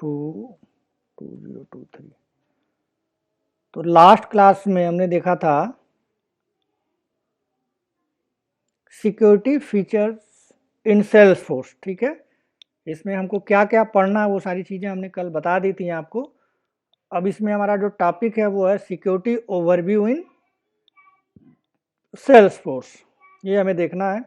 2023। तो last class में हमने देखा था सिक्योरिटी फीचर्स इन सेल्सफोर्स, ठीक है। इसमें हमको क्या क्या पढ़ना है वो सारी चीज़ें हमने कल बता दी थी आपको। अब इसमें हमारा जो टॉपिक है वो है सिक्योरिटी ओवरव्यू इन सेल्सफोर्स, ये हमें देखना है।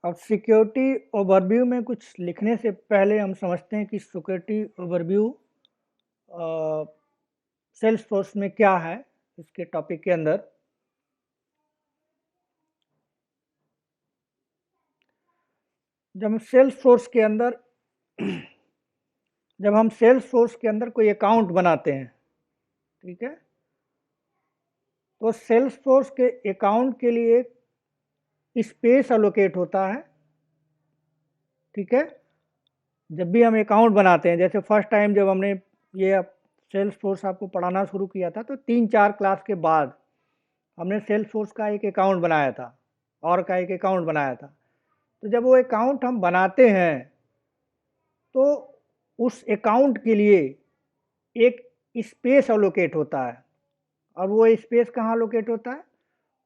अब सिक्योरिटी ओवरव्यू में कुछ लिखने से पहले हम समझते हैं कि सिक्योरिटी ओवरव्यू सेल्सफोर्स में क्या है। इसके टॉपिक के अंदर जब हम सेल्सफोर्स के अंदर जब हम सेल्सफोर्स के अंदर कोई अकाउंट बनाते हैं, ठीक है, तो सेल्सफोर्स के अकाउंट के लिए स्पेस अलोकेट होता है, ठीक है। जब भी हम अकाउंट बनाते हैं, जैसे फर्स्ट टाइम जब हमने ये सेल्सफोर्स आपको पढ़ाना शुरू किया था तो 3-4 क्लास के बाद हमने सेल्सफोर्स का एक अकाउंट बनाया था और का एक अकाउंट बनाया था। तो जब वो अकाउंट हम बनाते हैं तो उस अकाउंट के लिए एक स्पेस अलोकेट होता है, और वो स्पेस कहाँ अलोकेट होता है?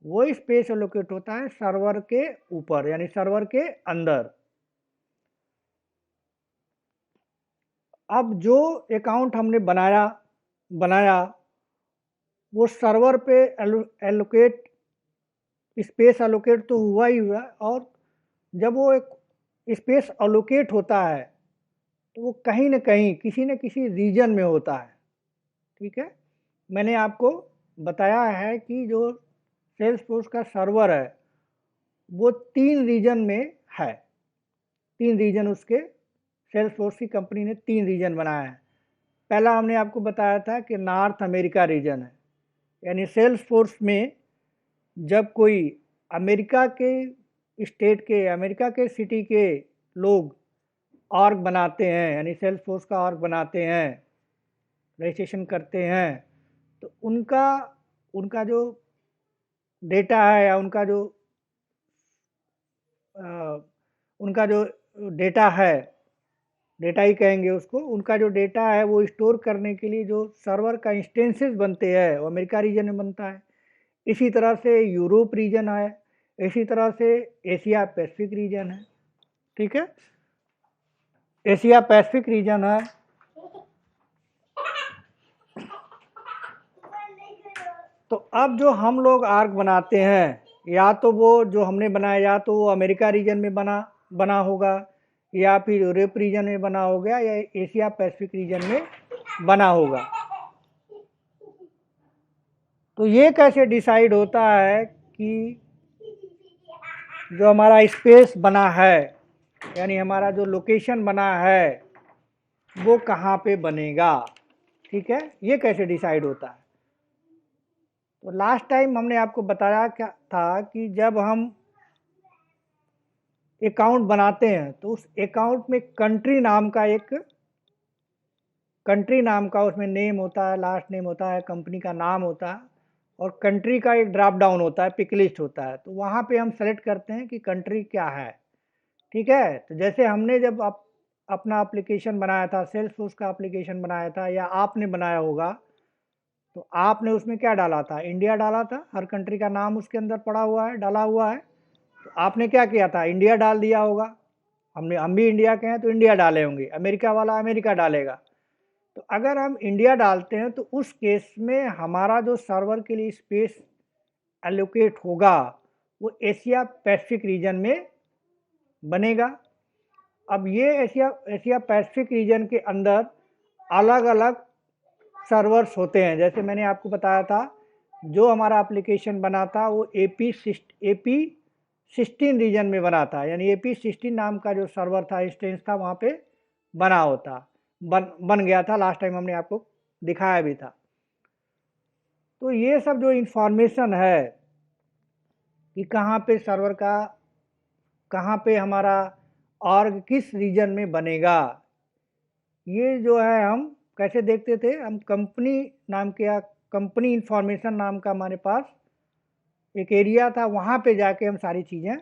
वो स्पेस अलोकेट होता है सर्वर के ऊपर, यानी सर्वर के अंदर। अब जो अकाउंट हमने बनाया वो सर्वर पे एलोकेट स्पेस अलोकेट तो हुआ ही हुआ, और जब वो एक स्पेस अलोकेट होता है तो वो कहीं न कहीं किसी न किसी रीजन में होता है, ठीक है। मैंने आपको बताया है कि जो सेल्सफोर्स का सर्वर है वो 3 रीजन में है। 3 रीजन उसके सेल्सफोर्स की कंपनी ने 3 रीजन बनाया है। पहला हमने आपको बताया था कि नॉर्थ अमेरिका रीजन है, यानी सेल्सफोर्स में जब कोई अमेरिका के स्टेट के, अमेरिका के सिटी के लोग ऑर्ग बनाते हैं, यानी सेल्सफोर्स का ऑर्ग बनाते हैं, रजिस्ट्रेशन करते हैं, तो उनका उनका जो डेटा है या उनका जो डेटा है, डेटा ही कहेंगे उसको, उनका जो डेटा है वो स्टोर करने के लिए जो सर्वर का इंस्टेंसेस बनते हैं वो अमेरिका रीजन में बनता है। इसी तरह से यूरोप रीजन है, इसी तरह से एशिया पैसिफिक रीजन है, ठीक है। एशिया पैसिफिक रीजन है, तो अब जो हम लोग आर्क बनाते हैं, या तो वो जो हमने बनाया या तो वो अमेरिका रीजन में बना होगा, या फिर यूरोप रीजन में बना होगा, या एशिया पैसिफिक रीजन में बना होगा। तो ये कैसे डिसाइड होता है कि जो हमारा स्पेस बना है, यानी हमारा जो लोकेशन बना है वो कहाँ पे बनेगा, ठीक है, ये कैसे डिसाइड होता है? तो लास्ट टाइम हमने आपको बताया क्या था कि जब हम अकाउंट बनाते हैं तो उस अकाउंट में कंट्री नाम का उसमें नेम होता है, लास्ट नेम होता है, कंपनी का नाम होता है, और कंट्री का एक ड्रॉप डाउन होता है, पिक लिस्ट होता है। तो वहाँ पे हम सेलेक्ट करते हैं कि कंट्री क्या है, ठीक है। तो जैसे हमने जब अपना एप्लीकेशन बनाया था, सेल्सफोर्स का एप्लीकेशन बनाया था, या आपने बनाया होगा, तो आपने उसमें क्या डाला था? इंडिया डाला था, हर कंट्री का नाम उसके अंदर पड़ा हुआ है, डाला हुआ है। तो आपने क्या किया था? इंडिया डाल दिया होगा। हम भी इंडिया के हैं तो इंडिया डाले होंगे, अमेरिका वाला अमेरिका डालेगा। तो अगर हम इंडिया डालते हैं तो उस केस में हमारा जो सर्वर के लिए स्पेस एलोकेट होगा वो एशिया पैसिफिक रीजन में बनेगा। अब ये एशिया पैसिफिक रीजन के अंदर अलग अलग सर्वर्स होते हैं। जैसे मैंने आपको बताया था, जो हमारा एप्लीकेशन बना था वो AP 16 रीजन में बना था, यानी AP 16 नाम का जो सर्वर था, इंस्टेंस था, वहाँ पे बना होता। बन गया था, लास्ट टाइम हमने आपको दिखाया भी था। तो ये सब जो इंफॉर्मेशन है कि कहाँ पे सर्वर का, कहाँ पे हमारा ऑर्ग किस रीजन में बनेगा, ये जो है हम कैसे देखते थे, हम कंपनी नाम के, कंपनी इंफॉर्मेशन नाम का हमारे पास एक एरिया था, वहाँ पे जाके हम सारी चीज़ें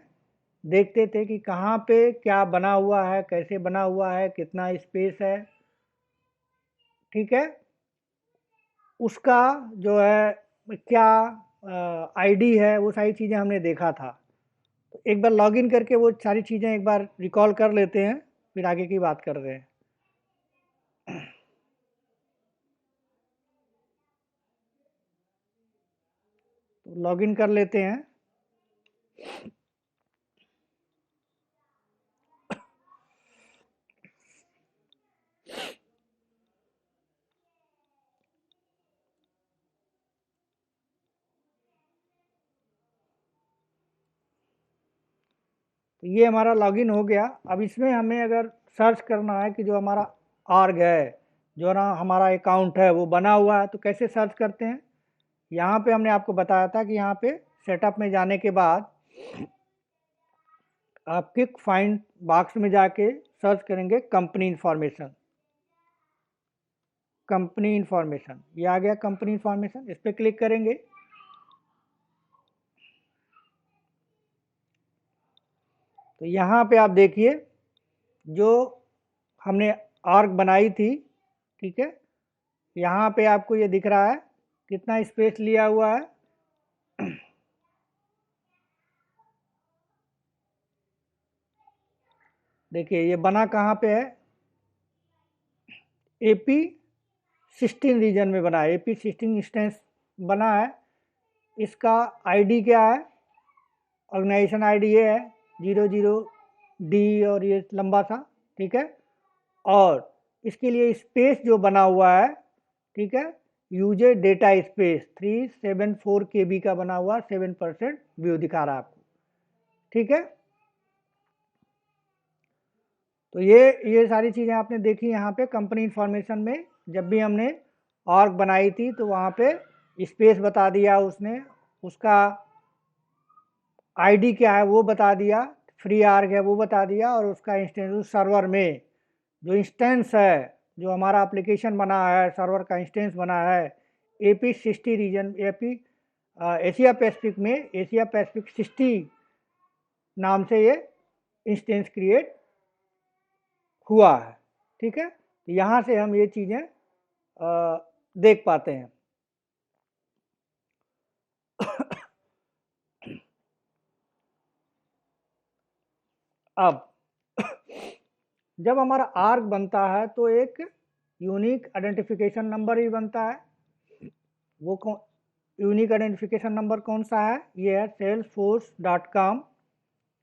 देखते थे कि कहाँ पे क्या बना हुआ है, कैसे बना हुआ है, कितना स्पेस है, ठीक है, उसका जो है क्या आईडी है, वो सारी चीज़ें हमने देखा था। तो एक बार लॉगिन करके वो सारी चीज़ें एक बार रिकॉल कर लेते हैं, फिर आगे की बात कर रहे हैं। तो लॉगिन कर लेते हैं। तो ये हमारा लॉगिन हो गया। अब इसमें हमें अगर सर्च करना है कि जो हमारा आर्ग है, जो ना हमारा अकाउंट है वो बना हुआ है, तो कैसे सर्च करते हैं। यहाँ पे हमने आपको बताया था कि यहाँ पे सेटअप में जाने के बाद आप क्विक फाइंड बॉक्स में जाके सर्च करेंगे कंपनी इंफॉर्मेशन। कंपनी इंफॉर्मेशन, ये आ गया कंपनी इंफॉर्मेशन, इस पर क्लिक करेंगे। तो यहाँ पे आप देखिए जो हमने आर्क बनाई थी, ठीक है, यहाँ पे आपको ये दिख रहा है कितना स्पेस लिया हुआ है। देखिए ये बना कहाँ पे है, AP 16 रीजन में बना है, AP 16 इंस्टेंस बना है। इसका आईडी क्या है, ऑर्गेनाइजेशन आईडी ये है 00D और ये लंबा सा, ठीक है। और इसके लिए स्पेस जो बना हुआ है, ठीक है, यूजर डेटा स्पेस 374 KB का बना हुआ, 7% व्यू दिखा रहा है आपको, ठीक है। तो ये सारी चीज़ें आपने देखी यहाँ पे कंपनी इंफॉर्मेशन में। जब भी हमने ऑर्ग बनाई थी तो वहाँ पे स्पेस बता दिया उसने, उसका आईडी क्या है वो बता दिया, फ्री आर्ग है वो बता दिया, और उसका इंस्टेंस उस सर्वर में जो इंस्टेंस है, जो हमारा एप्लीकेशन बना है, सर्वर का इंस्टेंस बना है AP 60 region, AP Asia Pacific में, एशिया पैसिफिक 60 नाम से ये इंस्टेंस क्रिएट हुआ है, ठीक है। तो यहाँ से हम ये चीज़ें देख पाते हैं। अब जब हमारा आर्क बनता है तो एक यूनिक आइडेंटिफिकेशन नंबर ही बनता है। वो कौन यूनिक आइडेंटिफिकेशन नंबर कौन सा है, ये है salesforce.com,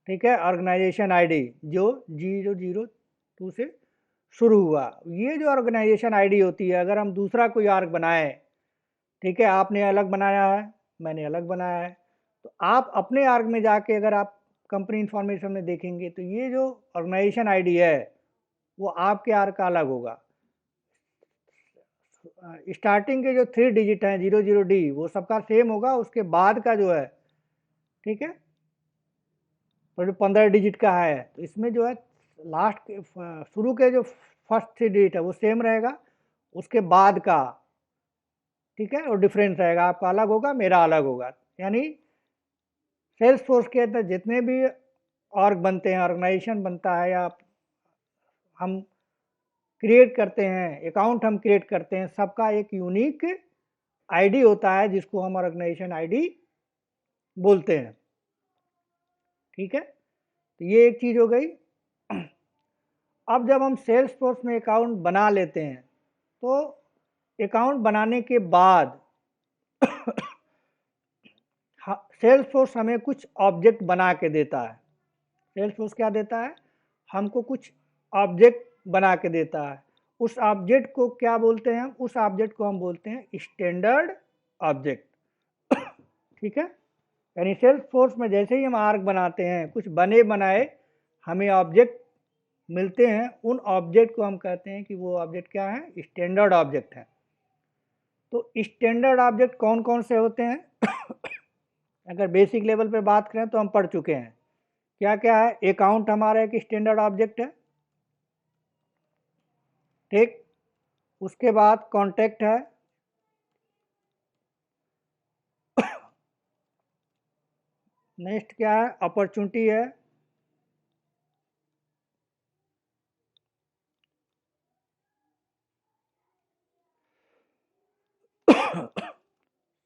ठीक है, ऑर्गेनाइजेशन आईडी जो 002 से शुरू हुआ। ये जो ऑर्गेनाइजेशन आईडी होती है, अगर हम दूसरा कोई आर्क बनाए, ठीक है, आपने अलग बनाया है, मैंने अलग बनाया है, तो आप अपने आर्क में जाके अगर आप कंपनी इंफॉर्मेशन में देखेंगे तो ये जो ऑर्गेनाइजेशन आईडी है वो आपके आर्क का अलग होगा। स्टार्टिंग के जो 3 डिजिट हैं 00D वो सबका सेम होगा, उसके बाद का जो है, ठीक है, तो जो 15 डिजिट का है, तो इसमें जो है लास्ट के शुरू के जो फर्स्ट 3 डिजिट है वो सेम रहेगा, उसके बाद का, ठीक है, और डिफरेंस रहेगा, आपका अलग होगा, मेरा अलग होगा। यानी सेल्स फोर्स के अंदर जितने भी ऑर्ग बनते हैं, ऑर्गेनाइजेशन बनता है, या हम क्रिएट करते हैं, अकाउंट हम क्रिएट करते हैं, सबका एक यूनिक आईडी होता है जिसको हम ऑर्गेनाइजेशन आईडी बोलते हैं, ठीक है। तो ये एक चीज़ हो गई। अब जब हम सेल्स फोर्स में अकाउंट बना लेते हैं तो अकाउंट बनाने के बाद सेल्स फोर्स हमें कुछ ऑब्जेक्ट बना के देता है। सेल्स फोर्स क्या देता है, हमको कुछ ऑब्जेक्ट बना के देता है। उस ऑब्जेक्ट को क्या बोलते हैं, उस ऑब्जेक्ट को हम बोलते हैं स्टैंडर्ड ऑब्जेक्ट, ठीक है। यानी सेल्स फोर्स में जैसे ही हम आर्क बनाते हैं, कुछ बने बनाए हमें ऑब्जेक्ट मिलते हैं, उन ऑब्जेक्ट को हम कहते हैं कि वो ऑब्जेक्ट क्या है, स्टैंडर्ड ऑब्जेक्ट है। तो स्टैंडर्ड ऑब्जेक्ट कौन कौन से होते हैं? अगर बेसिक लेवल पे बात करें तो हम पढ़ चुके हैं, क्या क्या है। अकाउंट हमारा एक स्टैंडर्ड ऑब्जेक्ट है, ठीक। उसके बाद कॉन्टैक्ट है, नेक्स्ट क्या है, अपॉर्चुनिटी है,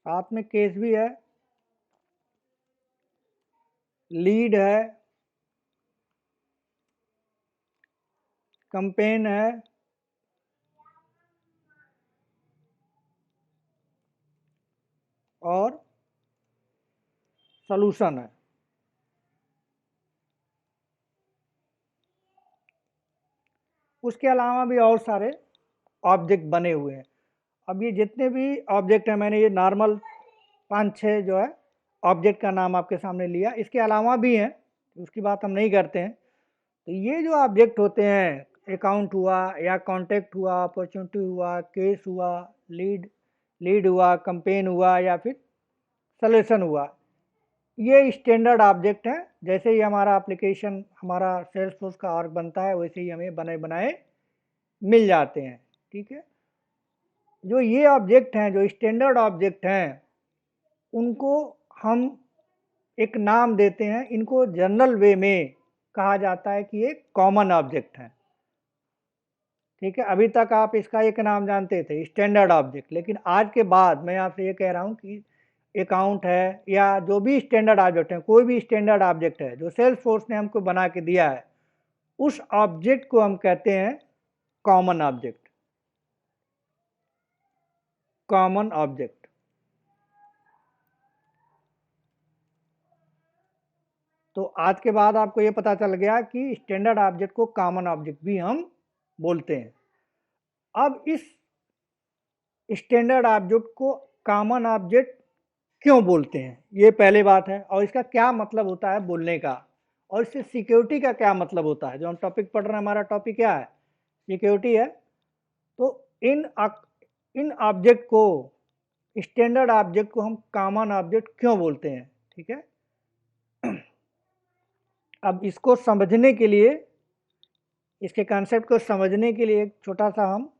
साथ में केस भी है, लीड है, कंपेन है, और सॉल्यूशन है। उसके अलावा भी और सारे ऑब्जेक्ट बने हुए हैं। अब ये जितने भी ऑब्जेक्ट हैं, मैंने ये नॉर्मल 5-6 जो है ऑब्जेक्ट का नाम आपके सामने लिया, इसके अलावा भी हैं, उसकी बात हम नहीं करते हैं। तो ये जो ऑब्जेक्ट होते हैं, अकाउंट हुआ या कॉन्टैक्ट हुआ, अपॉर्चुनिटी हुआ, केस हुआ, लीड लीड हुआ, कंपेन हुआ, या फिर सॉल्यूशन हुआ, ये स्टैंडर्ड ऑब्जेक्ट हैं। जैसे ही हमारा एप्लीकेशन, हमारा सेल्सफोर्स का ऑर्ग बनता है, वैसे ही हमें बने बनाए मिल जाते हैं, ठीक है। जो ये ऑब्जेक्ट हैं, जो स्टैंडर्ड ऑब्जेक्ट हैं, उनको हम एक नाम देते हैं। इनको जनरल वे में कहा जाता है कि ये कॉमन ऑब्जेक्ट हैं, ठीक है। अभी तक आप इसका एक नाम जानते थे, स्टैंडर्ड ऑब्जेक्ट, लेकिन आज के बाद मैं आपसे ये कह रहा हूँ कि अकाउंट है या जो भी स्टैंडर्ड ऑब्जेक्ट है, कोई भी स्टैंडर्ड ऑब्जेक्ट है जो सेल्स फोर्स ने हमको बना के दिया है, उस ऑब्जेक्ट को हम कहते हैं कॉमन ऑब्जेक्ट। Common object. तो आज के बाद आपको ये पता चल गया कि स्टैंडर्ड ऑब्जेक्ट को कॉमन ऑब्जेक्ट भी हम बोलते हैं। अब इस स्टैंडर्ड ऑब्जेक्ट को कॉमन ऑब्जेक्ट क्यों बोलते हैं, ये पहले बात है। और इसका क्या मतलब होता है बोलने का, और इससे सिक्योरिटी का क्या मतलब होता है। जो हम टॉपिक पढ़ रहे हैं, हमारा टॉपिक क्या है, सिक्योरिटी है। तो इन ऑब्जेक्ट को, स्टैंडर्ड ऑब्जेक्ट को हम कॉमन ऑब्जेक्ट क्यों बोलते हैं, ठीक है। अब इसको समझने के लिए, इसके कॉन्सेप्ट को समझने के लिए एक छोटा सा हम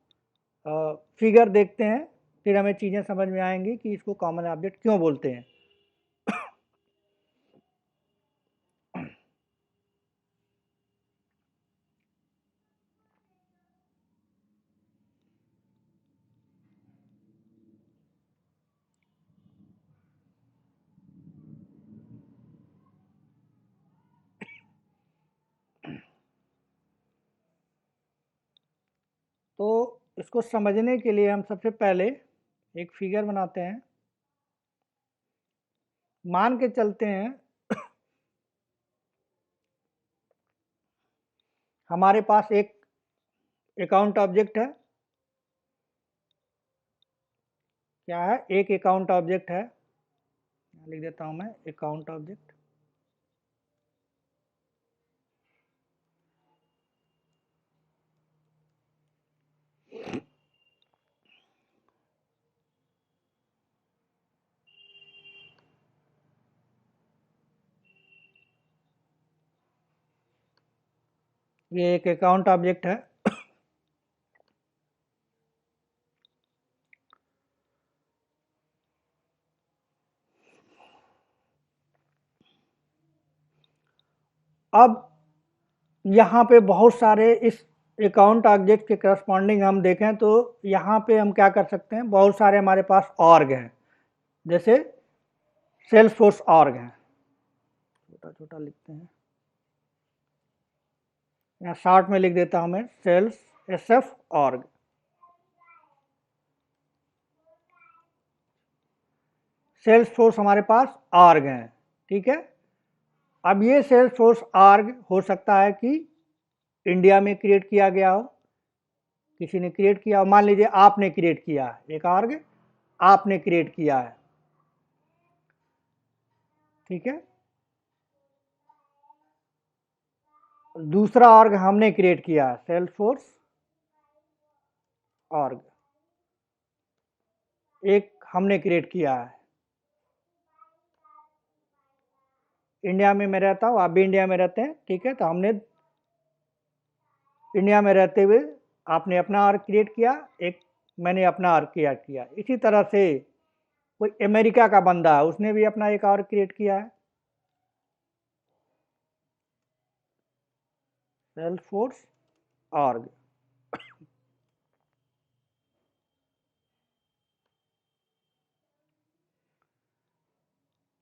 फिगर देखते हैं, फिर हमें चीज़ें समझ में आएंगी कि इसको कॉमन ऑब्जेक्ट क्यों बोलते हैं। तो इसको समझने के लिए हम सबसे पहले एक फिगर बनाते हैं। मान के चलते हैं हमारे पास एक अकाउंट ऑब्जेक्ट है। क्या है, एक अकाउंट ऑब्जेक्ट है, लिख देता हूं मैं अकाउंट ऑब्जेक्ट। ये एक अकाउंट ऑब्जेक्ट है। अब यहाँ पे बहुत सारे इस अकाउंट ऑब्जेक्ट के करस्पॉन्डिंग हम देखें तो यहाँ पे हम क्या कर सकते हैं, बहुत सारे हमारे पास ऑर्ग हैं, जैसे सेल्स फोर्स ऑर्ग हैं, छोटा छोटा लिखते हैं, यहाँ शॉर्ट में लिख देता हूँ मैं sales SF org. Salesforce हमारे पास ऑर्ग हैं, ठीक है। अब ये सेल्स फोर्स ऑर्ग हो सकता है कि इंडिया में क्रिएट किया गया हो, किसी ने क्रिएट किया हो, मान लीजिए आपने क्रिएट किया है एक ऑर्ग, आपने क्रिएट किया है, ठीक है। दूसरा ऑर्ग हमने क्रिएट किया है, सेल्सफोर्स ऑर्ग एक हमने क्रिएट किया है। इंडिया में मैं रहता हूँ, आप भी इंडिया में रहते हैं, ठीक है। तो हमने इंडिया में रहते हुए आपने अपना आर्क क्रिएट किया, एक मैंने अपना आर्क क्रिएट किया। इसी तरह से कोई अमेरिका का बंदा है, उसने भी अपना एक आर्क क्रिएट किया है, सेल्सफोर्स ऑर्ग।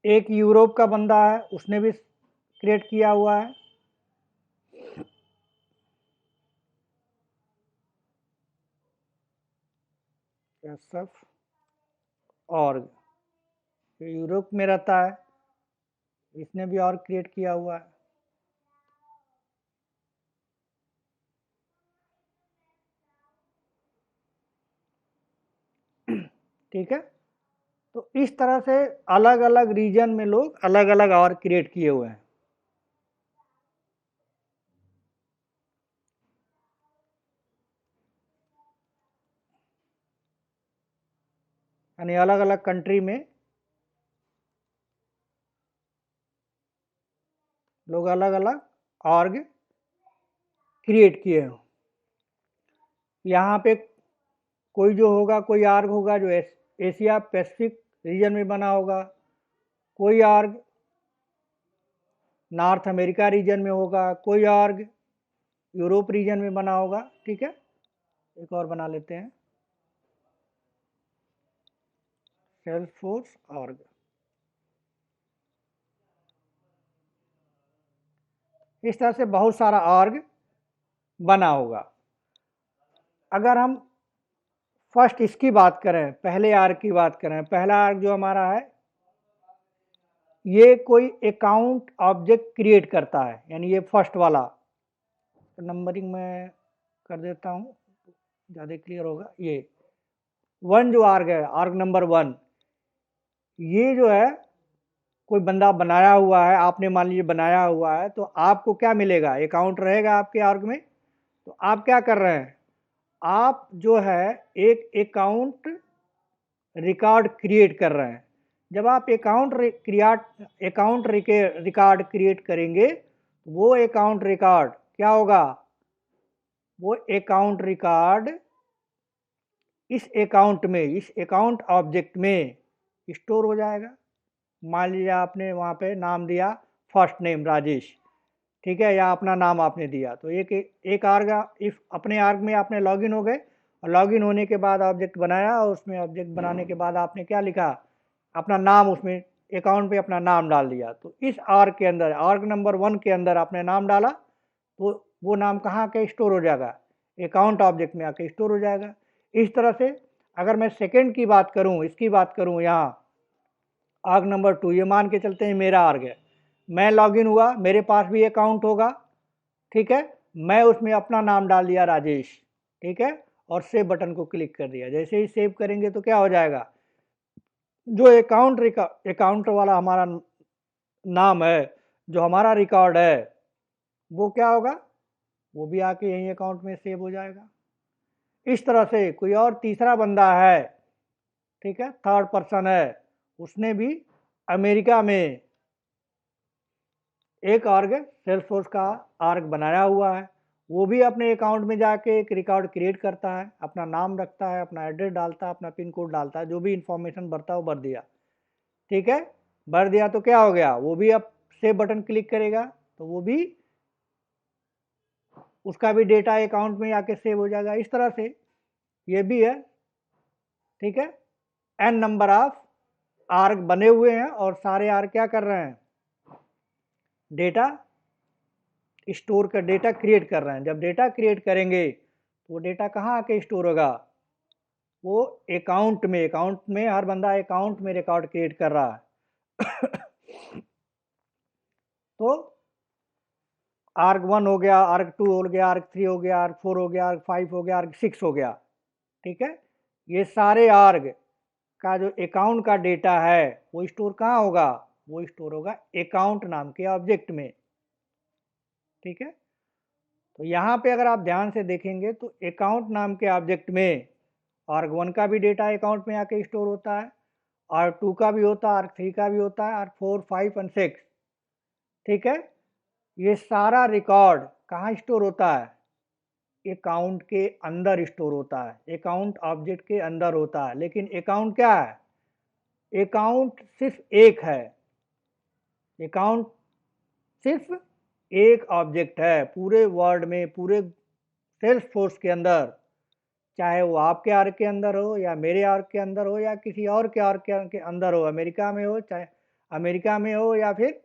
एक यूरोप का बंदा है, उसने भी क्रिएट किया हुआ है, एसएफ ऑर्ग। यूरोप में रहता है, इसने भी ऑर्ग क्रिएट किया हुआ है। ठीक है। तो इस तरह से अलग अलग रीजन में लोग अलग अलग ऑर्ग क्रिएट किए हुए हैं। यानी अलग अलग कंट्री में लोग अलग अलग ऑर्ग क्रिएट किए हैं। यहाँ पे कोई जो होगा, कोई आर्ग होगा जो एशिया पैसिफिक रीजन में बना होगा, कोई आर्ग नॉर्थ अमेरिका रीजन में होगा, कोई आर्ग यूरोप रीजन में बना होगा। ठीक है, एक और बना लेते हैं, सेल्सफोर्स ऑर्ग। इस तरह से बहुत सारा ऑर्ग बना होगा। अगर हम फर्स्ट इसकी बात करें, पहले आर्ग की बात करें, पहला आर्ग जो हमारा है, ये कोई अकाउंट ऑब्जेक्ट क्रिएट करता है, यानी ये फर्स्ट वाला। तो नंबरिंग में कर देता हूँ, ज़्यादा क्लियर होगा। ये वन जो आर्ग है, आर्ग नंबर 1, ये जो है कोई बंदा बनाया हुआ है, आपने मान लीजिए बनाया हुआ है, तो आपको क्या मिलेगा, अकाउंट रहेगा आपके आर्ग में। तो आप क्या कर रहे हैं, आप जो है एक अकाउंट रिकॉर्ड क्रिएट कर रहे हैं। जब आप अकाउंट रिकॉर्ड क्रिएट करेंगे, वो अकाउंट रिकॉर्ड क्या होगा, वो अकाउंट रिकॉर्ड इस अकाउंट में, इस अकाउंट ऑब्जेक्ट में स्टोर हो जाएगा। मान लीजिए आपने वहाँ पे नाम दिया फर्स्ट नेम राजेश, ठीक है, या अपना नाम आपने दिया। तो एक आर्ग, इफ अपने आर्ग में आपने लॉगिन हो गए, और लॉगिन होने के बाद ऑब्जेक्ट बनाया, और उसमें ऑब्जेक्ट बनाने के बाद आपने क्या लिखा, अपना नाम उसमें अकाउंट पे अपना नाम डाल दिया। तो इस आर्ग के अंदर, आर्ग नंबर 1 के अंदर आपने नाम डाला, तो वो नाम कहाँ के स्टोर हो जाएगा, अकाउंट ऑब्जेक्ट में आके स्टोर हो जाएगा। इस तरह से अगर मैं सेकेंड की बात करूँ, इसकी बात करूँ, यहाँ आर्ग नंबर 2, ये मान के चलते हैं मेरा आर्ग है, मैं लॉगिन हुआ, मेरे पास भी अकाउंट होगा, ठीक है, मैं उसमें अपना नाम डाल दिया राजेश, ठीक है, और सेव बटन को क्लिक कर दिया। जैसे ही सेव करेंगे तो क्या हो जाएगा, जो अकाउंट वाला हमारा नाम है, जो हमारा रिकॉर्ड है, वो क्या होगा, वो भी आके यही अकाउंट में सेव हो जाएगा। इस तरह से कोई और तीसरा बंदा है, ठीक है, थर्ड पर्सन है, उसने भी अमेरिका में एक आर्ग, सेल्सफोर्स का आर्ग बनाया हुआ है, वो भी अपने अकाउंट में जाके एक रिकॉर्ड क्रिएट करता है, अपना नाम रखता है, अपना एड्रेस डालता है, अपना पिन कोड डालता है, जो भी इंफॉर्मेशन भरता है वो भर दिया, ठीक है। भर दिया तो क्या हो गया, वो भी अब सेव बटन क्लिक करेगा, तो वो भी, उसका भी डेटा अकाउंट में आके सेव हो जाएगा। इस तरह से ये भी है, ठीक है। एन नंबर ऑफ आर्ग बने हुए हैं, और सारे आर्ग क्या कर रहे हैं, डेटा स्टोर कर, डेटा क्रिएट कर रहे हैं। जब डेटा क्रिएट करेंगे तो वो डेटा कहाँ आके स्टोर होगा, वो अकाउंट में हर बंदा अकाउंट में रिकॉर्ड क्रिएट कर रहा है। तो आर्ग 1 हो गया, आर्ग 2 हो गया, आर्ग 3 हो गया, आर्ग 4 हो गया, आर्ग 5 हो गया, आर्ग 6 हो गया, ठीक है। ये सारे आर्ग का जो अकाउंट का डेटा है, वो स्टोर कहाँ होगा, वो स्टोर होगा अकाउंट नाम के ऑब्जेक्ट में, ठीक है। तो यहाँ पे अगर आप ध्यान से देखेंगे तो अकाउंट नाम के ऑब्जेक्ट में arg1 का भी डेटा अकाउंट में आके स्टोर होता है, arg2 का भी होता है, arg3 का भी होता है, arg4, 5 और 6। ठीक है, ये सारा रिकॉर्ड कहाँ स्टोर होता है? अकाउंट के अंदर स्टोर होता है, अकाउंट ऑब्जेक्ट के अंदर होता है। लेकिन अकाउंट क्या है? अकाउंट सिर्फ एक है, अकाउंट सिर्फ एक ऑब्जेक्ट है पूरे वर्ल्ड में, पूरे सेल्स फोर्स के अंदर, चाहे वो आपके आर्क के अंदर हो या मेरे आर्क के अंदर हो या किसी और के आर्क के अंदर हो, अमेरिका में हो, चाहे अमेरिका में हो या फिर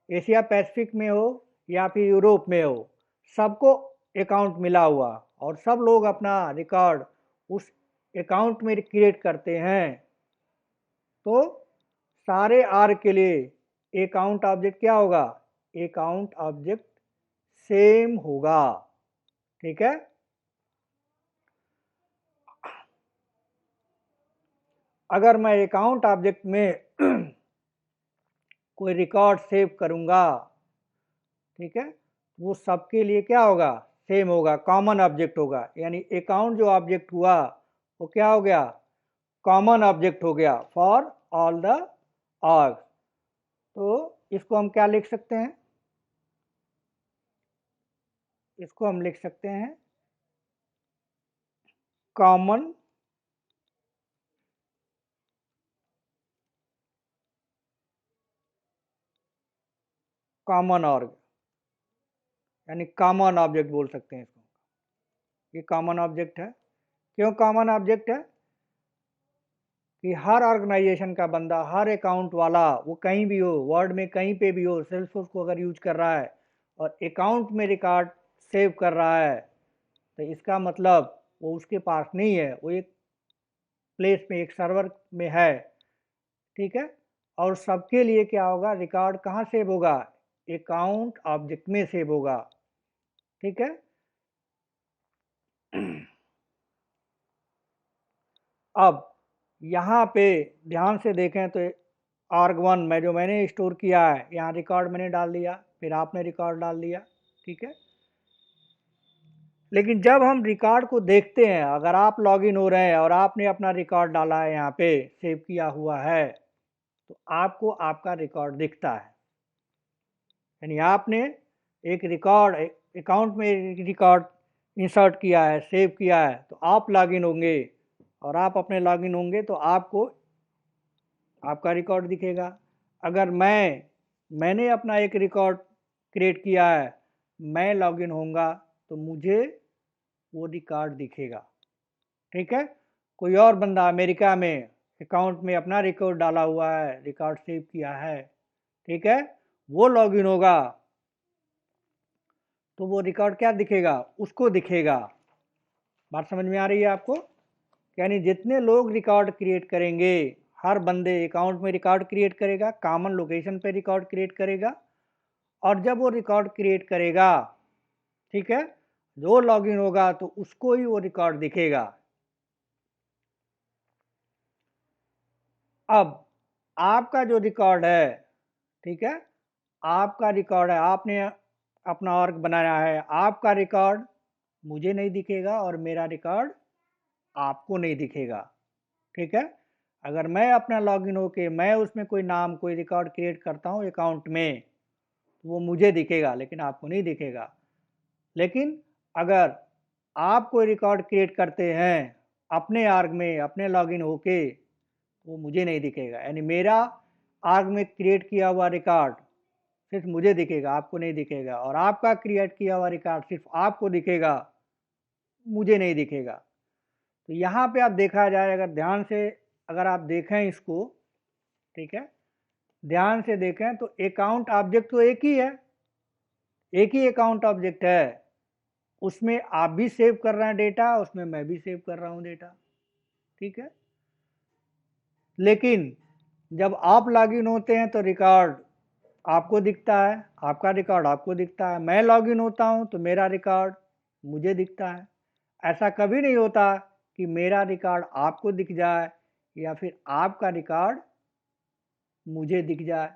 एशिया पैसिफिक में हो या फिर यूरोप में हो, सबको अकाउंट मिला हुआ और सब लोग अपना रिकॉर्ड उस अकाउंट में क्रिएट करते हैं। तो सारे आर्क के लिए अकाउंट ऑब्जेक्ट क्या होगा? अकाउंट ऑब्जेक्ट सेम होगा। ठीक है, अगर मैं अकाउंट ऑब्जेक्ट में कोई रिकॉर्ड सेव करूंगा, ठीक है, वो सबके लिए क्या होगा? सेम होगा, कॉमन ऑब्जेक्ट होगा। यानी अकाउंट जो ऑब्जेक्ट हुआ वो क्या हो गया? कॉमन ऑब्जेक्ट हो गया फॉर ऑल द आर्ग। तो इसको हम क्या लिख सकते हैं? इसको हम लिख सकते हैं कॉमन कॉमन ऑर्ग, यानी कॉमन ऑब्जेक्ट बोल सकते हैं इसको। ये कॉमन ऑब्जेक्ट है। क्यों कॉमन ऑब्जेक्ट है? कि हर ऑर्गेनाइजेशन का बंदा, हर अकाउंट वाला, वो कहीं भी हो, वर्ल्ड में कहीं पे भी हो, सेल्सफोर्स को अगर यूज कर रहा है और अकाउंट में रिकॉर्ड सेव कर रहा है, तो इसका मतलब वो उसके पास नहीं है, वो एक प्लेस में, एक सर्वर में है। ठीक है, और सबके लिए क्या होगा? रिकॉर्ड कहाँ सेव होगा? अकाउंट ऑब्जेक्ट में सेव होगा। ठीक है, अब यहाँ पे ध्यान से देखें तो arg1 में जो मैंने स्टोर किया है, यहाँ रिकॉर्ड मैंने डाल दिया, फिर आपने रिकॉर्ड डाल दिया। ठीक है, लेकिन जब हम रिकॉर्ड को देखते हैं, अगर आप लॉगिन हो रहे हैं और आपने अपना रिकॉर्ड डाला है, यहाँ पे सेव किया हुआ है, तो आपको आपका रिकॉर्ड दिखता है। यानी आपने एक रिकॉर्ड अकाउंट में एक रिकॉर्ड इंसर्ट किया है, सेव किया है, तो आप लॉगिन होंगे और आप अपने लॉगिन होंगे तो आपको आपका रिकॉर्ड दिखेगा। अगर मैंने अपना एक रिकॉर्ड क्रिएट किया है, मैं लॉगिन होऊंगा तो मुझे वो रिकॉर्ड दिखेगा। ठीक है, कोई और बंदा अमेरिका में अकाउंट में अपना रिकॉर्ड डाला हुआ है, रिकॉर्ड सेव किया है, ठीक है, वो लॉगिन होगा तो वो रिकॉर्ड क्या दिखेगा? उसको दिखेगा। बात समझ में आ रही है आपको? यानी जितने लोग रिकॉर्ड क्रिएट करेंगे, हर बंदे अकाउंट में रिकॉर्ड क्रिएट करेगा, कॉमन लोकेशन पे रिकॉर्ड क्रिएट करेगा, और जब वो रिकॉर्ड क्रिएट करेगा, ठीक है, जो लॉगिन होगा तो उसको ही वो रिकॉर्ड दिखेगा। अब आपका जो रिकॉर्ड है, ठीक है, आपका रिकॉर्ड है, आपने अपना ऑर्ग बनाया है, आपका रिकॉर्ड मुझे नहीं दिखेगा और मेरा रिकॉर्ड आपको नहीं दिखेगा। ठीक है, अगर मैं अपना लॉगिन होके मैं उसमें कोई नाम, कोई रिकॉर्ड क्रिएट करता हूँ अकाउंट में, तो वो मुझे दिखेगा लेकिन आपको नहीं दिखेगा। लेकिन अगर आप कोई रिकॉर्ड क्रिएट करते हैं अपने आर्ग में, अपने लॉगिन होके, वो मुझे नहीं दिखेगा। यानी मेरा आर्ग में क्रिएट किया हुआ रिकॉर्ड सिर्फ मुझे दिखेगा, आपको नहीं दिखेगा, और आपका क्रिएट किया हुआ रिकॉर्ड सिर्फ आपको दिखेगा, मुझे नहीं दिखेगा। तो यहाँ पे आप देखा जाए, अगर ध्यान से अगर आप देखें इसको, ठीक है, ध्यान से देखें तो अकाउंट ऑब्जेक्ट तो एक ही है, एक ही अकाउंट ऑब्जेक्ट है, उसमें आप भी सेव कर रहे हैं डेटा, उसमें मैं भी सेव कर रहा हूँ डेटा। ठीक है, लेकिन जब आप लॉगिन होते हैं तो रिकॉर्ड आपको दिखता है, आपका रिकॉर्ड आपको दिखता है। मैं लॉगिन होता हूं तो मेरा रिकॉर्ड मुझे दिखता है। ऐसा कभी नहीं होता कि मेरा रिकॉर्ड आपको दिख जाए या फिर आपका रिकॉर्ड मुझे दिख जाए।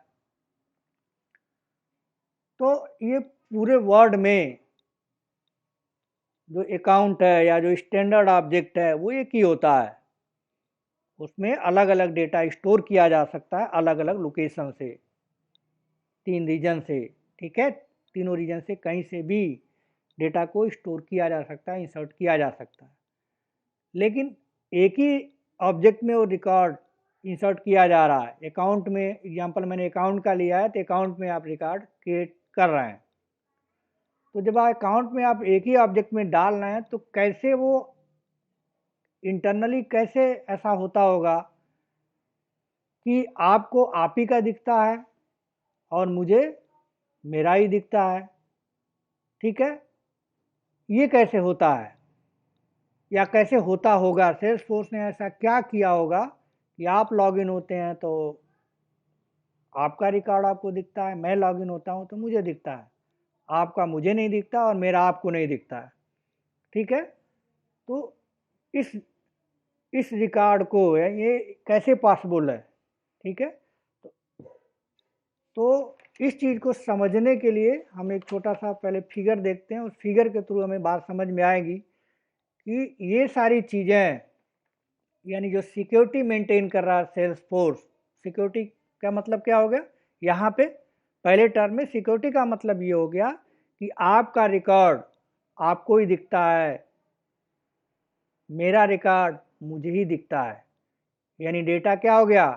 तो ये पूरे वर्ल्ड में जो अकाउंट है या जो स्टैंडर्ड ऑब्जेक्ट है वो एक ही होता है। उसमें अलग अलग डेटा स्टोर किया जा सकता है अलग अलग लोकेशन से, 3 रीजन से, ठीक है। तीनों रीजन से कहीं से भी डेटा को स्टोर किया जा सकता है, इंसर्ट किया जा सकता है। लेकिन एक ही ऑब्जेक्ट में वो रिकॉर्ड इंसर्ट किया जा रहा है। अकाउंट में, एग्जांपल मैंने अकाउंट का लिया है, तो अकाउंट में आप रिकॉर्ड क्रिएट कर रहे हैं। तो जब आप अकाउंट में आप एक ही ऑब्जेक्ट में डाल रहे हैं, तो कैसे वो इंटरनली कैसे ऐसा होता होगा कि आपको आप ही का दिखता है और मुझे मेरा ही दिखता है, ठीक है। ये कैसे होता है या कैसे होता होगा? सेल्स फोर्स ने ऐसा क्या किया होगा कि आप लॉगिन होते हैं तो आपका रिकॉर्ड आपको दिखता है, मैं लॉगिन होता हूं तो मुझे दिखता है, आपका मुझे नहीं दिखता और मेरा आपको नहीं दिखता है, ठीक है। तो इस इस रिकॉर्ड को ये कैसे पॉसिबल है, ठीक है। तो इस चीज़ को समझने के लिए हम एक छोटा सा पहले फिगर देखते हैं। उस फिगर के थ्रू हमें बात समझ में आएगी कि ये सारी चीज़ें, यानी जो सिक्योरिटी मेंटेन कर रहा है सेल्स फोर्स, सिक्योरिटी का मतलब क्या हो गया यहाँ पे? पहले टर्म में सिक्योरिटी का मतलब ये हो गया कि आपका रिकॉर्ड आपको ही दिखता है, मेरा रिकॉर्ड मुझे ही दिखता है। यानी डेटा क्या हो गया?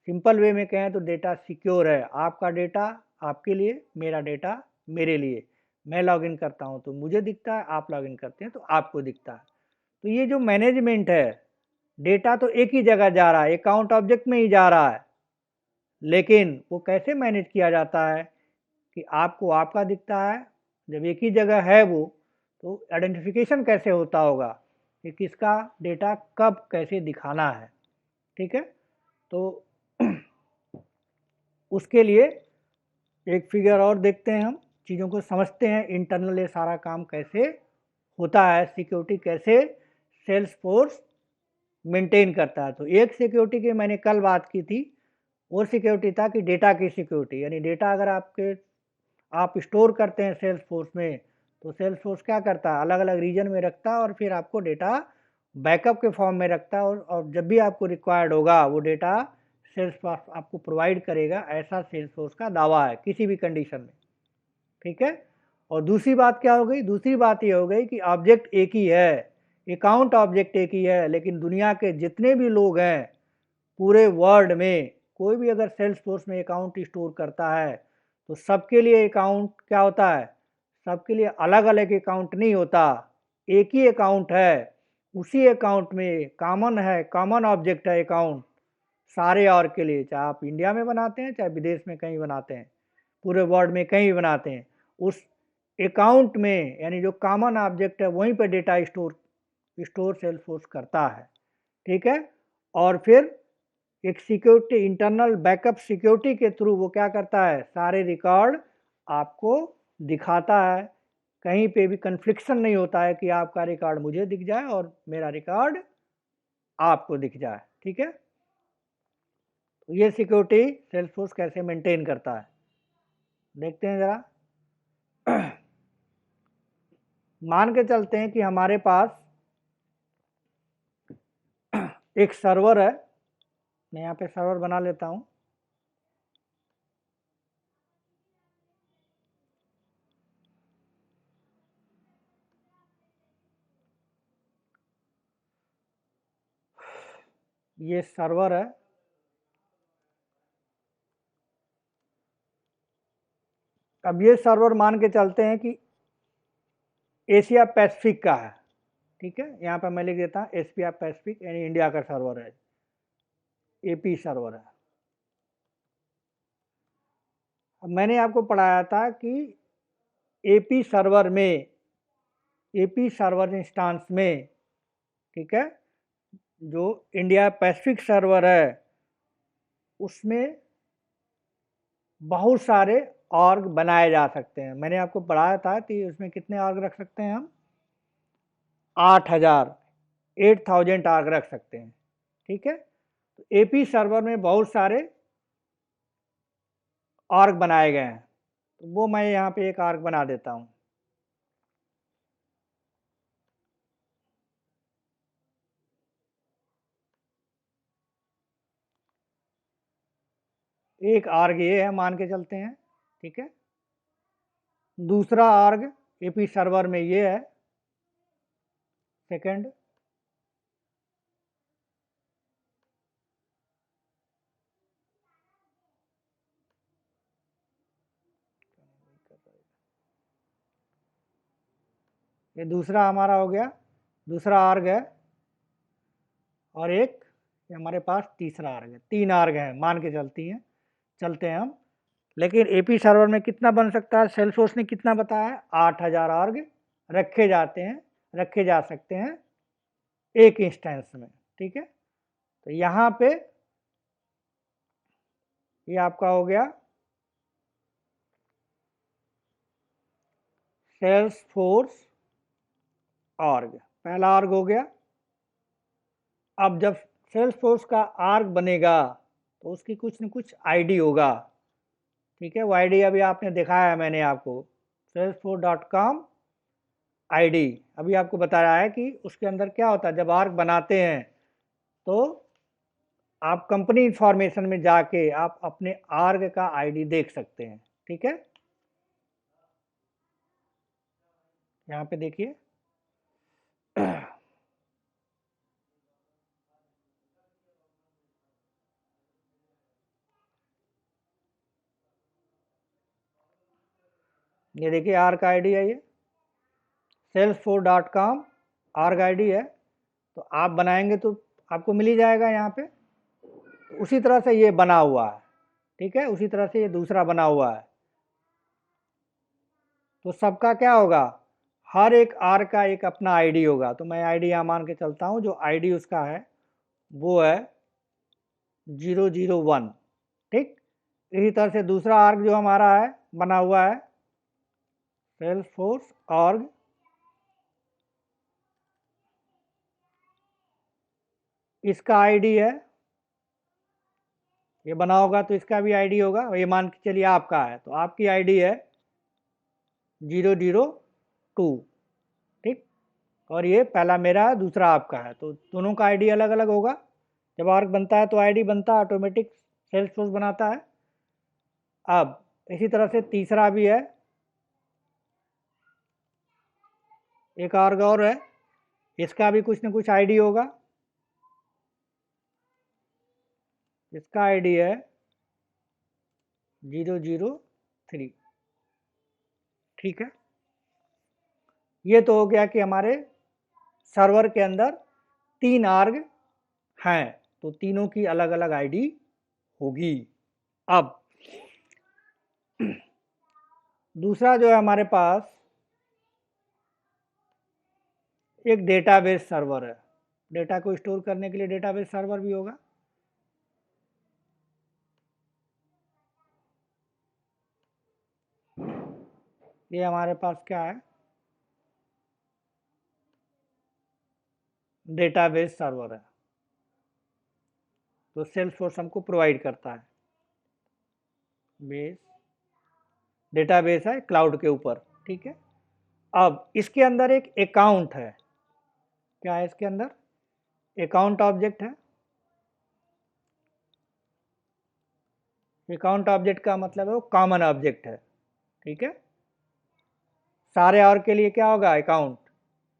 सिंपल वे में कहें तो डेटा सिक्योर है। आपका डेटा आपके लिए, मेरा डेटा मेरे लिए। मैं लॉगिन करता हूं तो मुझे दिखता है, आप लॉगिन करते हैं तो आपको दिखता है। तो ये जो मैनेजमेंट है, डेटा तो एक ही जगह जा रहा है, अकाउंट ऑब्जेक्ट में ही जा रहा है, लेकिन वो कैसे मैनेज किया जाता है कि आपको आपका दिखता है, जब एक ही जगह है वो, तो आइडेंटिफिकेशन कैसे होता होगा कि किसका डेटा कब कैसे दिखाना है, ठीक है। तो उसके लिए एक फिगर और देखते हैं, हम चीज़ों को समझते हैं इंटरनल ये सारा काम कैसे होता है, सिक्योरिटी कैसे सेल्स फोर्स मेंटेन करता है। तो एक सिक्योरिटी की मैंने कल बात की थी, वो सिक्योरिटी था कि डेटा की सिक्योरिटी, यानी डेटा अगर आप स्टोर करते हैं सेल्स फोर्स में, तो सेल्स फोर्स क्या करता है, अलग अलग रीजन में रखता है और फिर आपको डेटा बैकअप के फॉर्म में रखता है, और जब भी आपको रिक्वायर्ड होगा वो डेटा सेल्स फोर्स आपको प्रोवाइड करेगा, ऐसा सेल्स फोर्स का दावा है किसी भी कंडीशन में, ठीक है। और दूसरी बात क्या हो गई? दूसरी बात ये हो गई कि ऑब्जेक्ट एक ही है, अकाउंट ऑब्जेक्ट एक ही है, लेकिन दुनिया के जितने भी लोग हैं पूरे वर्ल्ड में, कोई भी अगर सेल्स फोर्स में अकाउंट स्टोर करता है तो सबके लिए अकाउंट क्या होता है? सबके लिए अलग अलग अकाउंट नहीं होता, एक ही अकाउंट है। उसी अकाउंट में कॉमन है, कॉमन ऑब्जेक्ट है अकाउंट सारे और के लिए, चाहे आप इंडिया में बनाते हैं चाहे विदेश में कहीं बनाते हैं, पूरे वर्ल्ड में कहीं भी बनाते हैं, उस अकाउंट में यानी जो कॉमन ऑब्जेक्ट है वहीं पर डेटा स्टोर सेल्स फोर्स करता है, ठीक है। और फिर एक सिक्योरिटी, इंटरनल बैकअप सिक्योरिटी के थ्रू वो क्या करता है, सारे रिकॉर्ड आपको दिखाता है। कहीं पे भी कन्फ्लिक्शन नहीं होता है कि आपका रिकॉर्ड मुझे दिख जाए और मेरा रिकॉर्ड आपको दिख जाए, ठीक है। तो ये सिक्योरिटी सेल्सफोर्स कैसे मेंटेन करता है, देखते हैं ज़रा। मान के चलते हैं कि हमारे पास एक सर्वर है, मैं यहाँ पे सर्वर बना लेता हूँ। ये सर्वर है, अब ये सर्वर मान के चलते हैं कि एशिया पैसिफिक का है, ठीक है। यहाँ पर मैं लिख देता हूँ एशिया पैसिफिक, यानी इंडिया का सर्वर है, एपी सर्वर है। अब मैंने आपको पढ़ाया था कि एपी सर्वर में, एपी सर्वर इंस्टांस में, ठीक है, जो इंडिया पैसिफिक सर्वर है उसमें बहुत सारे ऑर्ग बनाए जा सकते हैं। मैंने आपको पढ़ाया था कि उसमें कितने ऑर्ग रख सकते हैं हम? 8000, 8000 ऑर्ग रख सकते हैं, ठीक है। तो एपी सर्वर में बहुत सारे ऑर्ग बनाए गए हैं, तो वो मैं यहाँ पे एक ऑर्ग बना देता हूँ। एक आर्ग ये है मान के चलते हैं, ठीक है। दूसरा आर्ग एपी सर्वर में ये है, सेकंड। ये दूसरा हमारा हो गया, दूसरा आर्ग है, और एक ये हमारे पास तीसरा आर्ग है। 3 आर्ग है मान के चलते हैं हम। लेकिन एपी सर्वर में कितना बन सकता है, सेल्सफोर्स ने कितना बताया है, 8000 आर्ग रखे जा सकते हैं एक इंस्टेंस में, ठीक है। तो यहाँ पे ये आपका हो गया सेल्सफोर्स आर्ग, पहला आर्ग हो गया। अब जब सेल्सफोर्स का आर्ग बनेगा तो उसकी कुछ न कुछ आईडी होगा, ठीक है। वो आईडी अभी आपने दिखाया है मैंने आपको, salesforce.com आईडी अभी आपको बताया है कि उसके अंदर क्या होता है। जब आर्ग बनाते हैं तो आप कंपनी इंफॉर्मेशन में जाके आप अपने आर्ग का आईडी देख सकते हैं, ठीक है। यहाँ पे देखिए ये देखिए आर्ग आईडी है, ये salesforce.com आर्ग आईडी है। तो आप बनाएंगे तो आपको मिल ही जाएगा यहाँ पे। तो उसी तरह से ये बना हुआ है, ठीक है। उसी तरह से ये दूसरा बना हुआ है। तो सबका क्या होगा, हर एक आर का एक अपना आईडी होगा। तो मैं आईडी यहाँ मान के चलता हूँ, जो आईडी उसका है वो है 001, ठीक। इसी तरह से दूसरा आर्ग जो हमारा है बना हुआ है सेल्सफोर्स आर्ग, इसका आईडी है, ये बना होगा तो इसका भी आईडी होगा। ये मान के चलिए आपका है, तो आपकी आईडी है 002, ठीक। और ये पहला मेरा है, दूसरा आपका है, तो दोनों का आईडी अलग अलग होगा। जब आर्ग बनता है तो आईडी बनता है, ऑटोमेटिक सेल्सफोर्स बनाता है। अब इसी तरह से तीसरा भी है, एक आर्ग और है, इसका भी कुछ न कुछ आईडी होगा। इसका आईडी है 003, ठीक है। ये तो हो गया कि हमारे सर्वर के अंदर 3 आर्ग हैं, तो तीनों की अलग अलग आईडी होगी। अब दूसरा जो है हमारे पास एक डेटाबेस सर्वर है। डेटा को स्टोर करने के लिए डेटाबेस सर्वर भी होगा। ये हमारे पास क्या है, डेटाबेस सर्वर है, तो सेल्सफोर्स हमको प्रोवाइड करता है। बेस डेटाबेस है क्लाउड के ऊपर, ठीक है। अब इसके अंदर एक अकाउंट है, क्या है इसके अंदर, अकाउंट ऑब्जेक्ट है। अकाउंट ऑब्जेक्ट का मतलब है वो कॉमन ऑब्जेक्ट है, ठीक है। सारे और के लिए क्या होगा, अकाउंट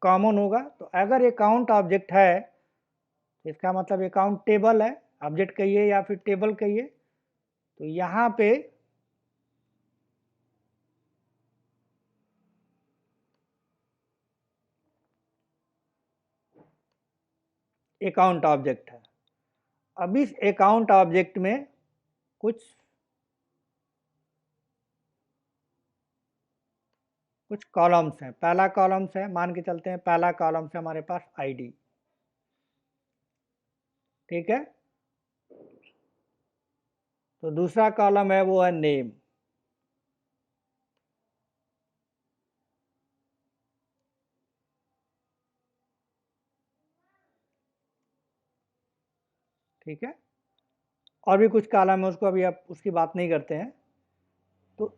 कॉमन होगा। तो अगर अकाउंट ऑब्जेक्ट है इसका मतलब अकाउंट टेबल है, ऑब्जेक्ट कहिए या फिर टेबल कहिए। तो यहाँ पे अकाउंट ऑब्जेक्ट है। अब इस अकाउंट ऑब्जेक्ट में कुछ कॉलम्स हैं। पहला कॉलम्स है, मान के चलते हैं पहला कॉलम्स है हमारे पास आईडी, ठीक है। तो दूसरा कॉलम है वो है नेम, ठीक है। और भी कुछ कॉलम है, उसको अभी आप उसकी बात नहीं करते हैं। तो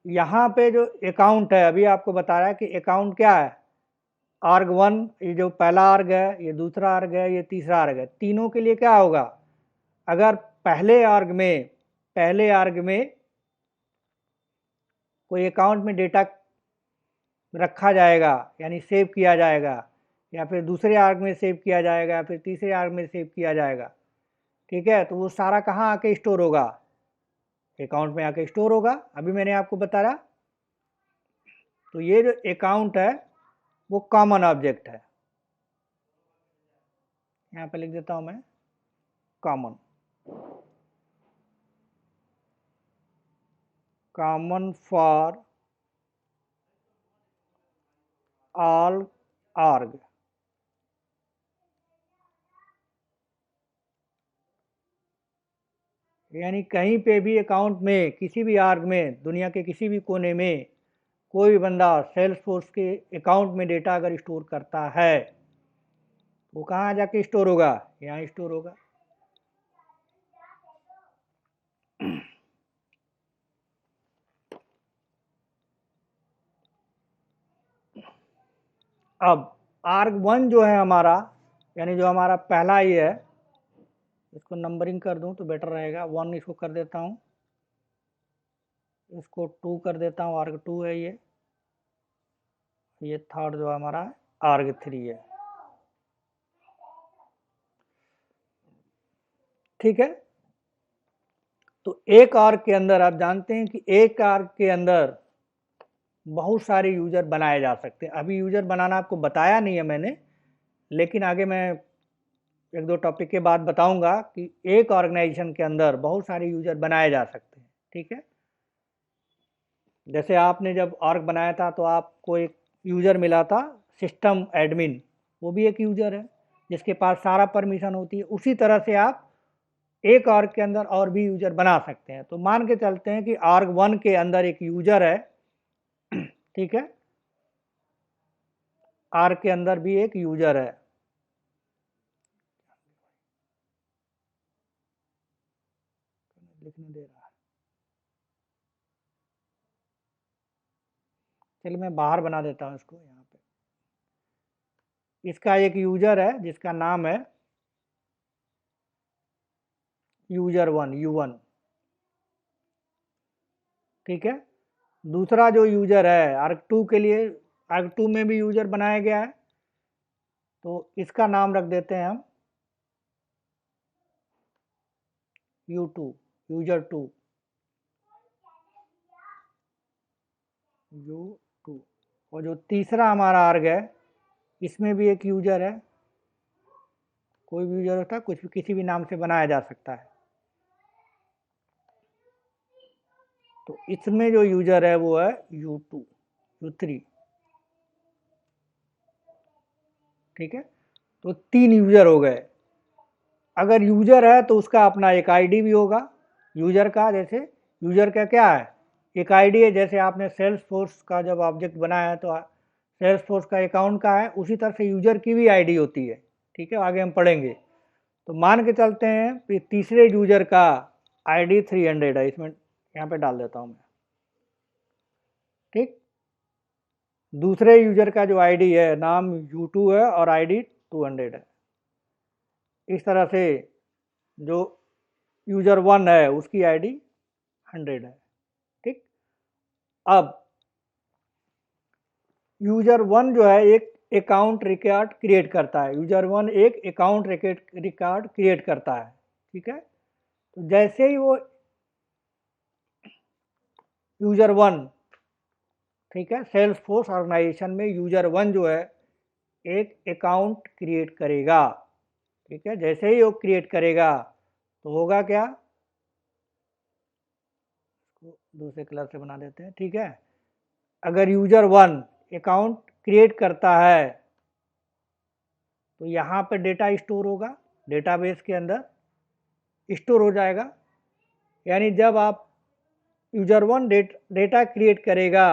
यहाँ पे जो अकाउंट है अभी आपको बता रहा है कि अकाउंट क्या है, आर्ग 1, ये जो पहला आर्ग है, ये दूसरा आर्ग है, ये तीसरा आर्ग है। तीनों के लिए क्या होगा, अगर पहले आर्ग में कोई अकाउंट में डेटा रखा जाएगा यानी सेव किया जाएगा, या फिर दूसरे आर्ग में सेव किया जाएगा, या फिर तीसरे आर्ग में सेव किया जाएगा, ठीक है, तो वो सारा कहाँ आके स्टोर होगा? अकाउंट में आके स्टोर होगा। अभी मैंने आपको बताया। तो ये जो अकाउंट है वो कॉमन ऑब्जेक्ट है, यहाँ पे लिख देता हूं मैं कॉमन फॉर ऑल आर्ग। यानी कहीं पे भी अकाउंट में, किसी भी आर्ग में, दुनिया के किसी भी कोने में कोई भी बंदा सेल्सफोर्स के अकाउंट में डेटा अगर स्टोर करता है, वो कहाँ जाके स्टोर होगा? यहाँ स्टोर होगा। अब आर्ग 1 जो है हमारा, यानी जो हमारा पहला ये है, इसको नंबरिंग कर दूं तो बेटर रहेगा। 1 इसको कर देता हूं, इसको 2 कर देता हूं, आर्ग 2 है ये थर्ड जो हमारा आर्ग 3 है, ठीक है। तो एक आर्ग के अंदर आप जानते हैं कि एक आर्ग के अंदर बहुत सारे यूजर बनाए जा सकते हैं। अभी यूजर बनाना आपको बताया नहीं है मैंने, लेकिन आगे मैं एक दो टॉपिक के बाद बताऊंगा कि एक ऑर्गेनाइजेशन के अंदर बहुत सारे यूजर बनाए जा सकते हैं, ठीक है। जैसे आपने जब ऑर्ग बनाया था तो आपको एक यूजर मिला था सिस्टम एडमिन, वो भी एक यूजर है जिसके पास सारा परमिशन होती है। उसी तरह से आप एक ऑर्ग के अंदर और भी यूजर बना सकते हैं। तो मान के चलते हैं कि ऑर्ग 1 के अंदर एक यूजर है, ठीक है, आर्ग के अंदर भी एक यूजर है, लिखने दे रहा है। चलिए मैं बाहर बना देता हूं इसको। यहाँ पे इसका एक यूजर है जिसका नाम है यूजर 1 U1, ठीक है। दूसरा जो यूजर है आर्ग 2 के लिए, आर्ग 2 में भी यूजर बनाया गया है, तो इसका नाम रख देते हैं हम U2, यूजर 2, U2। और जो तीसरा हमारा आर्ग है, इसमें भी एक यूजर है, कोई भी यूजर होता है, कुछ भी किसी भी नाम से बनाया जा सकता है। तो इसमें जो यूजर है वो है U2, U3, ठीक है। तो 3 यूजर हो गए। अगर यूजर है तो उसका अपना एक आईडी भी होगा यूजर का। जैसे यूजर का क्या है, एक आईडी है। जैसे आपने सेल्स फोर्स का जब ऑब्जेक्ट बनाया है तो सेल्स फोर्स का अकाउंट का है, उसी तरह से यूजर की भी आईडी होती है, ठीक है, आगे हम पढ़ेंगे। तो मान के चलते हैं कि तीसरे यूजर का आईडी 300 है, इसमें यहाँ पे डाल देता हूँ मैं, ठीक। दूसरे यूजर का जो आईडी है, नाम U2 है और आईडी 200 है। इस तरह से जो यूजर 1 है उसकी आईडी 100 है, ठीक। अब यूजर 1 जो है एक अकाउंट रिकॉर्ड क्रिएट करता है, यूजर 1 एक अकाउंट रिकॉर्ड क्रिएट करता है, ठीक है। तो जैसे ही वो यूजर 1, ठीक है, सेल्स फोर्स ऑर्गेनाइजेशन में यूजर 1 जो है एक अकाउंट क्रिएट करेगा, ठीक है। जैसे ही वो क्रिएट करेगा तो होगा क्या, दूसरे कलर से बना देते हैं, ठीक है। अगर यूजर 1 अकाउंट क्रिएट करता है तो यहाँ पर डेटा स्टोर होगा, डेटाबेस के अंदर स्टोर हो जाएगा। यानी जब आप यूजर 1 डेटा क्रिएट करेगा,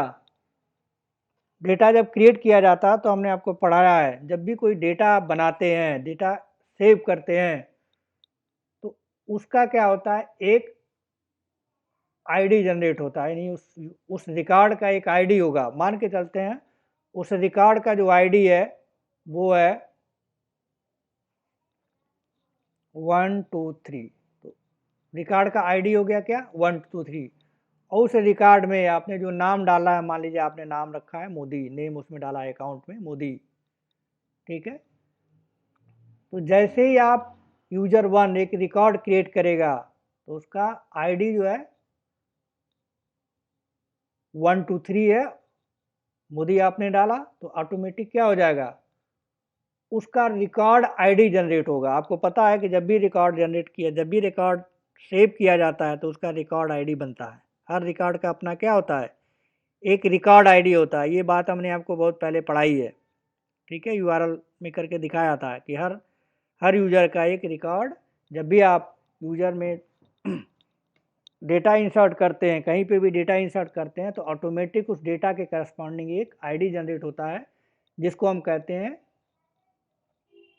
डेटा जब क्रिएट किया जाता है तो हमने आपको पढ़ाया है, जब भी कोई डेटा आप बनाते हैं, डेटा सेव करते हैं, तो उसका क्या होता है, एक आईडी जनरेट होता है। यानी उस रिकॉर्ड का एक आईडी होगा। मान के चलते हैं उस रिकॉर्ड का जो आईडी है वो है 123, तो रिकॉर्ड का आईडी हो गया क्या 1 2 3। और उस रिकॉर्ड में आपने जो नाम डाला है, मान लीजिए आपने नाम रखा है मोदी, नेम उसमें डाला है अकाउंट में मोदी, ठीक है। तो जैसे ही आप यूजर 1 एक रिकॉर्ड क्रिएट करेगा तो उसका आईडी जो है 1 2 3 है, मोदी आपने डाला तो ऑटोमेटिक क्या हो जाएगा, उसका रिकॉर्ड आईडी जनरेट होगा। आपको पता है कि जब भी रिकॉर्ड जनरेट किया, जब भी रिकॉर्ड सेव किया जाता है तो उसका रिकॉर्ड आईडी बनता है। हर रिकॉर्ड का अपना क्या होता है, एक रिकॉर्ड आईडी होता है। ये बात हमने आपको बहुत पहले पढ़ाई है, ठीक है, यूआरएल में करके दिखाया था कि हर यूज़र का एक रिकॉर्ड, जब भी आप यूज़र में डेटा इंसर्ट करते हैं, कहीं पे भी डेटा इंसर्ट करते हैं तो ऑटोमेटिक उस डेटा के करस्पॉन्डिंग एक आईडी जनरेट होता है जिसको हम कहते हैं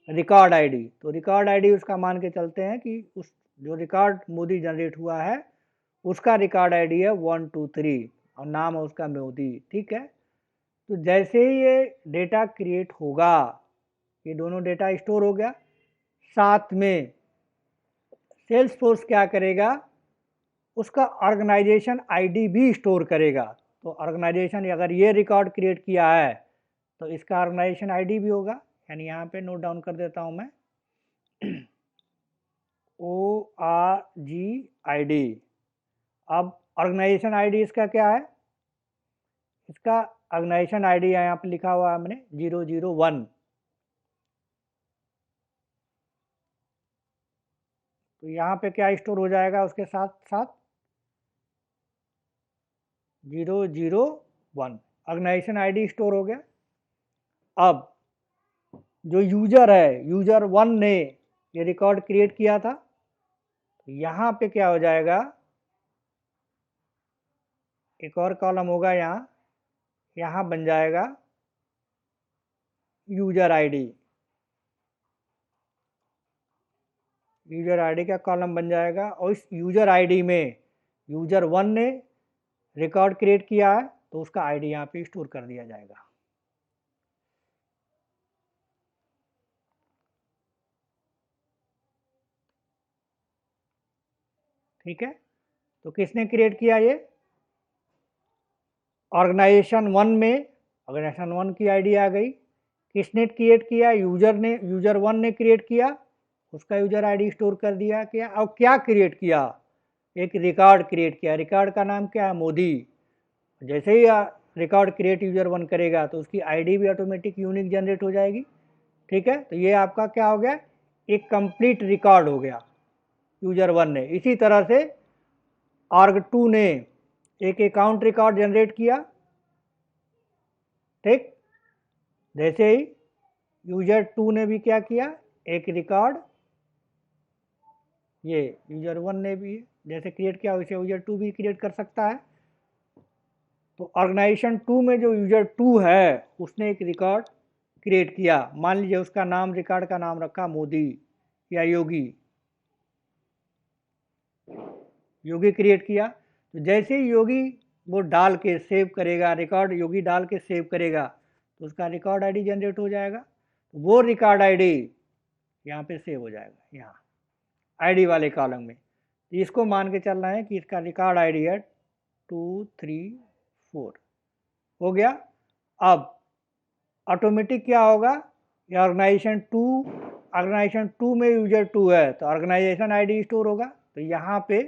रिकॉर्ड आईडी। तो रिकॉर्ड आईडी उसका मान के चलते हैं कि उस जो रिकॉर्ड मोदी जनरेट हुआ है उसका रिकॉर्ड आईडी है 1 2 3 और नाम है उसका मोदी, ठीक है। तो जैसे ही ये डेटा क्रिएट होगा, ये दोनों डेटा स्टोर हो गया, साथ में सेल्स फोर्स क्या करेगा, उसका ऑर्गेनाइजेशन आईडी भी स्टोर करेगा। तो ऑर्गेनाइजेशन, अगर ये रिकॉर्ड क्रिएट किया है तो इसका ऑर्गेनाइजेशन आईडी भी होगा, यानी यहाँ पे नोट डाउन कर देता हूँ मैं ORG ID। अब ऑर्गेनाइजेशन आईडी इसका क्या है, इसका ऑर्गेनाइजेशन आईडी यहाँ पे लिखा हुआ है हमने 001। तो यहाँ पे क्या स्टोर हो जाएगा उसके साथ साथ 001 ऑर्गेनाइजेशन आईडी स्टोर हो गया। अब जो यूजर है, यूजर 1 ने ये रिकॉर्ड क्रिएट किया था, तो यहाँ पे क्या हो जाएगा, एक और कॉलम होगा यहाँ बन जाएगा यूजर आईडी। यूजर आईडी का कॉलम बन जाएगा और इस यूजर आईडी में यूजर 1 ने रिकॉर्ड क्रिएट किया है तो उसका आईडी यहाँ पे स्टोर कर दिया जाएगा। ठीक है, तो किसने क्रिएट किया, ये ऑर्गेनाइजेशन 1 में ऑर्गेनाइजेशन 1 की आईडी आ गई। किसने क्रिएट किया, यूजर 1 ने क्रिएट किया, उसका यूजर आईडी स्टोर कर दिया। क्या और क्या क्रिएट किया, एक रिकॉर्ड क्रिएट किया, रिकॉर्ड का नाम क्या है मोदी। जैसे ही रिकॉर्ड क्रिएट यूजर 1 करेगा तो उसकी आईडी भी ऑटोमेटिक यूनिक जनरेट हो जाएगी। ठीक है, तो ये आपका क्या हो गया, एक कंप्लीट रिकॉर्ड हो गया यूजर 1 ने। इसी तरह से ऑर्ग 2 ने एक अकाउंट रिकॉर्ड जनरेट किया, ठीक। जैसे ही यूजर 2 ने भी क्या किया, एक रिकॉर्ड ये यूजर 1 ने भी जैसे क्रिएट किया वैसे यूजर 2 भी क्रिएट कर सकता है। तो ऑर्गेनाइजेशन 2 में जो यूजर 2 है उसने एक रिकॉर्ड क्रिएट किया, मान लीजिए उसका नाम, रिकॉर्ड का नाम रखा मोदी या योगी, योगी क्रिएट किया। तो जैसे ही योगी वो डाल के सेव करेगा, रिकॉर्ड योगी डाल के सेव करेगा तो उसका रिकॉर्ड आईडी जनरेट हो जाएगा। तो वो रिकॉर्ड आईडी यहाँ पे सेव हो जाएगा, यहाँ आईडी वाले कॉलम में। तो इसको मान के चलना है कि इसका रिकॉर्ड आईडी है 2 3 4 हो गया। अब ऑटोमेटिक क्या होगा, ये ऑर्गेनाइजेशन 2 में यूजर 2 है तो ऑर्गेनाइजेशन आईडी स्टोर होगा, तो यहाँ पे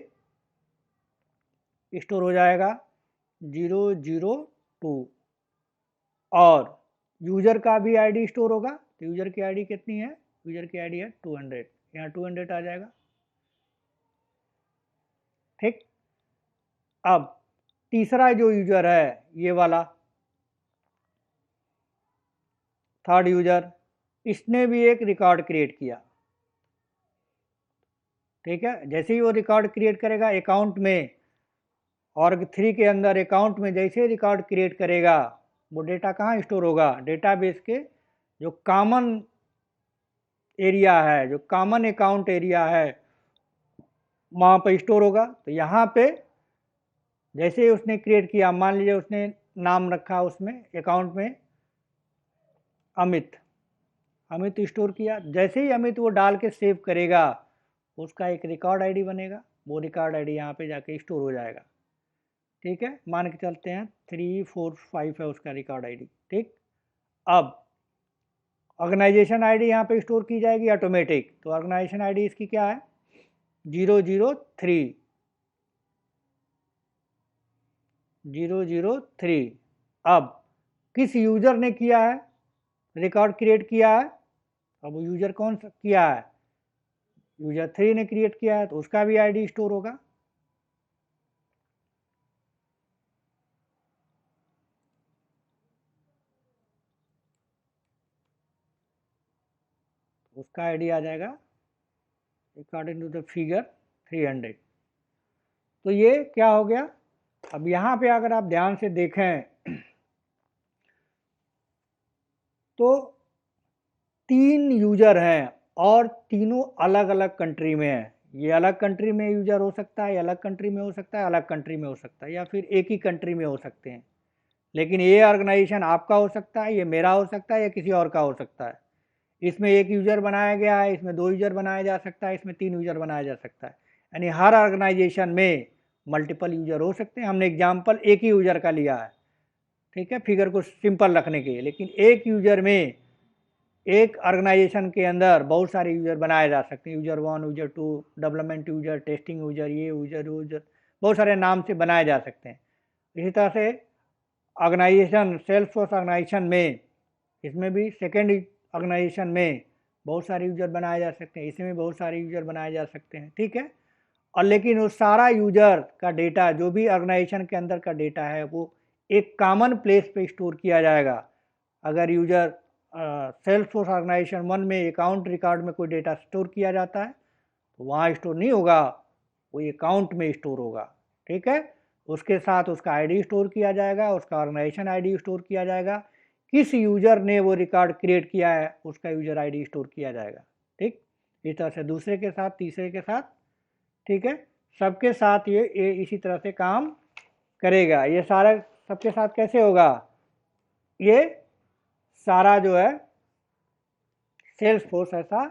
स्टोर हो जाएगा 002 और यूजर का भी आईडी स्टोर होगा। तो यूजर की आईडी कितनी है, यूजर की आईडी है 200, यहाँ 200 आ जाएगा। ठीक, अब तीसरा जो यूजर है ये वाला थर्ड यूजर, इसने भी एक रिकॉर्ड क्रिएट किया। ठीक है, जैसे ही वो रिकॉर्ड क्रिएट करेगा अकाउंट में, ऑर्ग 3 के अंदर अकाउंट में जैसे ही रिकॉर्ड क्रिएट करेगा वो डेटा कहाँ स्टोर होगा, डेटाबेस के जो कॉमन एरिया है, जो कॉमन अकाउंट एरिया है वहाँ पर स्टोर होगा। तो यहाँ पे जैसे ही उसने क्रिएट किया, मान लीजिए उसने नाम रखा उसमें अकाउंट में अमित स्टोर किया, जैसे ही अमित वो डाल के सेव करेगा उसका एक रिकॉर्ड आईडी बनेगा। वो रिकॉर्ड आईडी यहाँ पे जाके स्टोर हो जाएगा। ठीक है, मान के चलते हैं 345 है उसका रिकॉर्ड आईडी। ठीक, अब ऑर्गेनाइजेशन आईडी यहाँ पे स्टोर की जाएगी ऑटोमेटिक। तो ऑर्गेनाइजेशन आईडी इसकी क्या है, 003। अब किस यूजर ने किया है, रिकॉर्ड क्रिएट किया है, अब वो यूजर कौन सा किया है, यूजर 3 ने क्रिएट किया है, तो उसका भी आईडी स्टोर होगा। उसका आईडी आ जाएगा अकॉर्डिंग टू द फिगर 300। तो ये क्या हो गया। अब यहाँ पे अगर आप ध्यान से देखें तो 3 यूजर हैं और तीनों अलग अलग कंट्री में हैं। ये अलग कंट्री में यूजर हो सकता है, अलग कंट्री में हो सकता है, अलग कंट्री में हो सकता है, या फिर एक ही कंट्री में हो सकते हैं। लेकिन ये ऑर्गेनाइजेशन आपका हो सकता है, ये मेरा हो सकता है, या किसी और का हो सकता है। इसमें एक यूज़र बनाया गया है, इसमें 2 यूज़र बनाया जा सकता है, इसमें 3 यूज़र बनाया जा सकता है। यानी हर ऑर्गेनाइजेशन में मल्टीपल यूज़र हो सकते हैं। हमने एग्जाम्पल एक ही यूज़र का लिया है, ठीक है, फिगर को सिंपल रखने के लिए। लेकिन एक यूज़र में, एक ऑर्गेनाइजेशन के अंदर बहुत सारे यूज़र बनाए जा सकते हैं। User 1, user 2, development user, testing user, ये यूज़र बहुत सारे नाम से बनाए जा सकते हैं। इसी तरह से ऑर्गेनाइजेशन, सेल्सफोर्स ऑर्गेनाइजेशन में, इसमें भी सेकेंड ऑर्गेनाइजेशन में बहुत सारे यूज़र बनाए जा सकते हैं, इसमें बहुत सारे यूज़र बनाए जा सकते हैं। ठीक है, और लेकिन वो सारा यूज़र का डेटा, जो भी ऑर्गेनाइजेशन के अंदर का डेटा है, वो एक कॉमन प्लेस पे स्टोर किया जाएगा। अगर यूज़र सेल्सफोर्स ऑर्गेनाइजेशन 1 में अकाउंट रिकॉर्ड में कोई डेटा स्टोर किया जाता है, तो वहाँ स्टोर नहीं होगा, वो अकाउंट में स्टोर होगा। ठीक है, उसके साथ उसका आईडी स्टोर किया जाएगा, उसका ऑर्गेनाइजेशन आईडी स्टोर किया जाएगा, किस यूज़र ने वो रिकॉर्ड क्रिएट किया है उसका यूज़र आईडी स्टोर किया जाएगा। ठीक, इस तरह से दूसरे के साथ, तीसरे के साथ, ठीक है, सबके साथ ये इसी तरह से काम करेगा। ये सारा सबके साथ कैसे होगा, ये सारा जो है सेल्स फोर्स ऐसा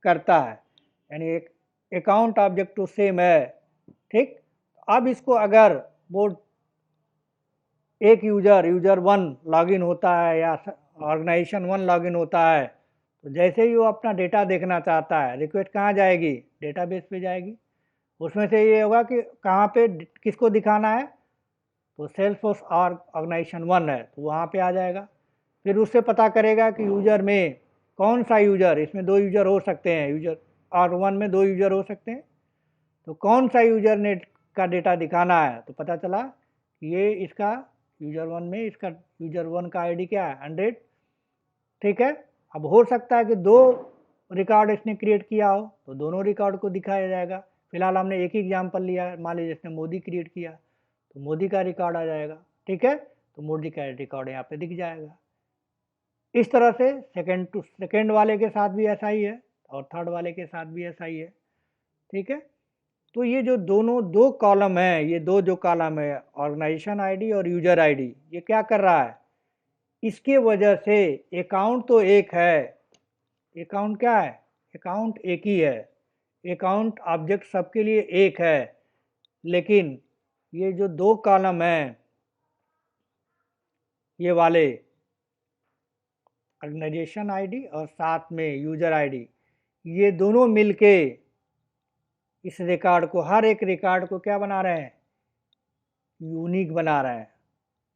करता है। यानी एक अकाउंट ऑब्जेक्ट तो सेम है। ठीक, अब इसको अगर वो एक यूजर 1 लॉगिन होता है या ऑर्गेनाइजेशन 1 लॉगिन होता है, तो जैसे ही वो अपना डेटा देखना चाहता है, रिक्वेस्ट कहाँ जाएगी, डेटाबेस पे जाएगी। उसमें से ये होगा कि कहाँ पे किसको दिखाना है, तो सेल्सफोर्स ऑर्गेनाइजेशन 1 है, तो वहाँ पे आ जाएगा। फिर उससे पता करेगा कि यूज़र में कौन सा यूज़र, इसमें 2 यूज़र हो सकते हैं, यूज़र R1 में 2 यूज़र हो सकते हैं, तो कौन सा यूज़र ने का डेटा दिखाना है। तो पता चला कि ये इसका यूज़र 1 में, इसका यूज़र 1 का आईडी क्या है, 100। ठीक है, अब हो सकता है कि 2 रिकॉर्ड इसने क्रिएट किया हो, तो दोनों रिकॉर्ड को दिखाया जाएगा। फिलहाल हमने एक ही एग्जाम्पल लिया है, मान लीजिए इसने मोदी क्रिएट किया, तो मोदी का रिकॉर्ड आ जाएगा। ठीक है, तो मोदी का रिकॉर्ड यहाँ पे दिख जाएगा। इस तरह से सेकेंड वाले के साथ भी ऐसा ही है, और थर्ड वाले के साथ भी ऐसा ही है। ठीक है, तो ये जो दोनों 2 कॉलम है, ये जो कॉलम है, ऑर्गेनाइजेशन आईडी और यूजर आईडी, ये क्या कर रहा है, इसके वजह से अकाउंट तो एक है, अकाउंट क्या है, अकाउंट एक ही है, अकाउंट ऑब्जेक्ट सबके लिए एक है। लेकिन ये जो 2 कॉलम हैं, ये वाले ऑर्गेनाइजेशन आईडी और साथ में यूजर आईडी, ये दोनों मिलके इस रिकॉर्ड को, हर एक रिकॉर्ड को क्या बना रहे हैं, यूनिक बना रहे हैं।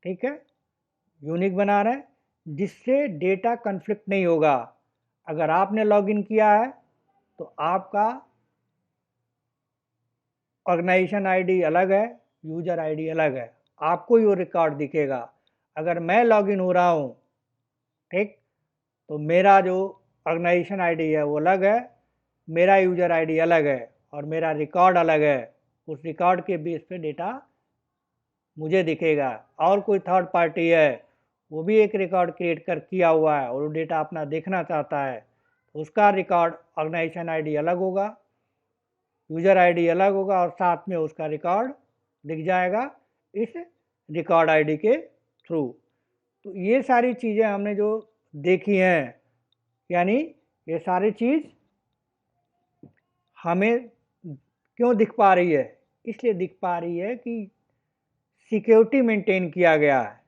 ठीक है, यूनिक बना रहे हैं, जिससे डेटा कन्फ्लिक्ट नहीं होगा। अगर आपने लॉगिन किया है तो आपका ऑर्गेनाइजेशन आईडी अलग है, यूजर आईडी अलग है, आपको ही वो रिकॉर्ड दिखेगा। अगर मैं लॉगिन हो रहा हूँ, ठीक, तो मेरा जो ऑर्गेनाइजेशन आईडी है वो अलग है, मेरा यूजर आईडी अलग है, और मेरा रिकॉर्ड अलग है। उस रिकॉर्ड के बेस पे डेटा मुझे दिखेगा। और कोई थर्ड पार्टी है, वो भी एक रिकॉर्ड क्रिएट कर किया हुआ है और वो डेटा अपना देखना चाहता है, तो उसका रिकॉर्ड ऑर्गेनाइजेशन आईडी अलग होगा, यूजर आईडी अलग होगा, और साथ में उसका रिकॉर्ड दिख जाएगा इस रिकॉर्ड आईडी के थ्रू। तो ये सारी चीज़ें हमने जो देखी हैं, यानी ये सारी चीज़ हमें क्यों दिख पा रही है? इसलिए दिख पा रही है कि सिक्योरिटी मेंटेन किया गया है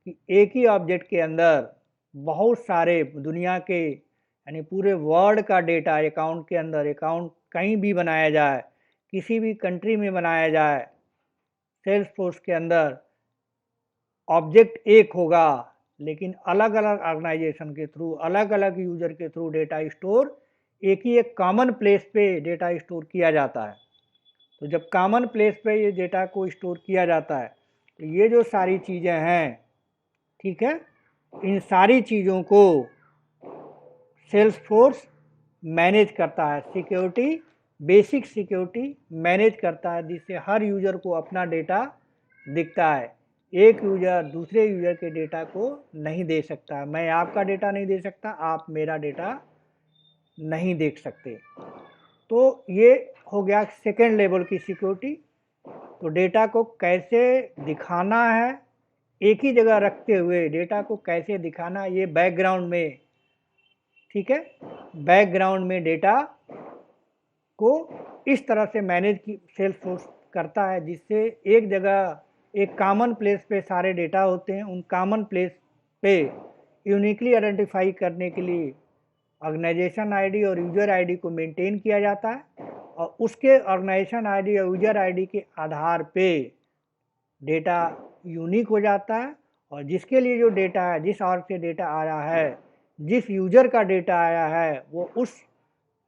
कि एक ही ऑब्जेक्ट के अंदर बहुत सारे दुनिया के यानी पूरे वर्ल्ड का डेटा अकाउंट के अंदर, अकाउंट कहीं भी बनाया जाए, किसी भी कंट्री में बनाया जाए, सेल्स फोर्स के अंदर ऑब्जेक्ट एक होगा, लेकिन अलग अलग ऑर्गेनाइजेशन के थ्रू, अलग अलग यूजर के थ्रू डेटा स्टोर एक ही एक कॉमन प्लेस पे डेटा स्टोर किया जाता है। तो जब कॉमन प्लेस पे ये डेटा को स्टोर किया जाता है तो ये जो सारी चीज़ें हैं, ठीक है, इन सारी चीज़ों को सेल्स फोर्स मैनेज करता है, सिक्योरिटी, बेसिक सिक्योरिटी मैनेज करता है, जिससे हर यूज़र को अपना डेटा दिखता है। एक यूज़र दूसरे यूज़र के डेटा को नहीं दे सकता, मैं आपका डेटा नहीं दे सकता, आप मेरा डेटा नहीं देख सकते। तो ये हो गया सेकेंड लेवल की सिक्योरिटी। तो डेटा को कैसे दिखाना है, एक ही जगह रखते हुए डेटा को कैसे दिखाना, ये बैकग्राउंड में, ठीक है, बैकग्राउंड में डेटा को इस तरह से मैनेज की सेल्स फोर्स करता है, जिससे एक जगह एक कॉमन प्लेस पे सारे डेटा होते हैं। उन कॉमन प्लेस पे यूनिकली आइडेंटिफाई करने के लिए ऑर्गेनाइजेशन आईडी और यूजर आईडी को मेंटेन किया जाता है, और उसके ऑर्गेनाइजेशन आईडी और यूजर आईडी के आधार पे डेटा यूनिक हो जाता है, और जिसके लिए जो डेटा है, जिस ऑर्ग से डेटा आया है, जिस यूजर का डेटा आया है, वो उस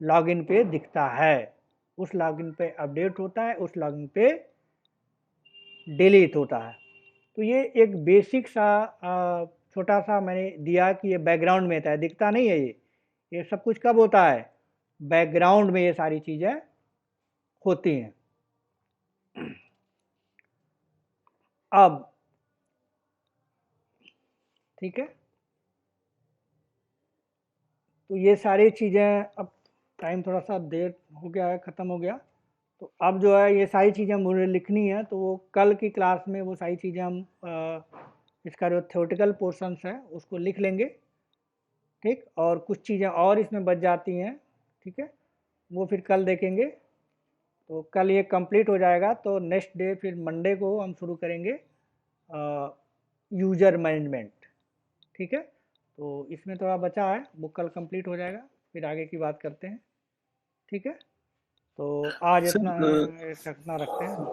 लॉगिन पे दिखता है, उस लॉगिन पे अपडेट होता है, उस लॉगिन पे डिलीट होता है। तो ये एक बेसिक सा छोटा सा मैंने दिया कि ये बैकग्राउंड में था, दिखता नहीं है। ये सब कुछ कब होता है? बैकग्राउंड में ये सारी चीज़ें होती हैं। अब ठीक है, तो ये सारी चीज़ें, अब टाइम थोड़ा सा देर हो गया है, ख़त्म हो गया, तो अब जो है ये सारी चीज़ें मुझे लिखनी है, तो वो कल की क्लास में वो सारी चीज़ें हम इसका जो थ्योरेटिकल पोर्शंस है उसको लिख लेंगे, ठीक, और कुछ चीज़ें और इसमें बच जाती हैं, ठीक है, वो फिर कल देखेंगे। तो कल ये कंप्लीट हो जाएगा, तो नेक्स्ट डे फिर मंडे को हम शुरू करेंगे यूज़र मैनेजमेंट, ठीक है। तो इसमें थोड़ा बचा है, वो कल कंप्लीट हो जाएगा, फिर आगे की बात करते हैं, ठीक है। तो आज सर इतना इतना रखते हैं।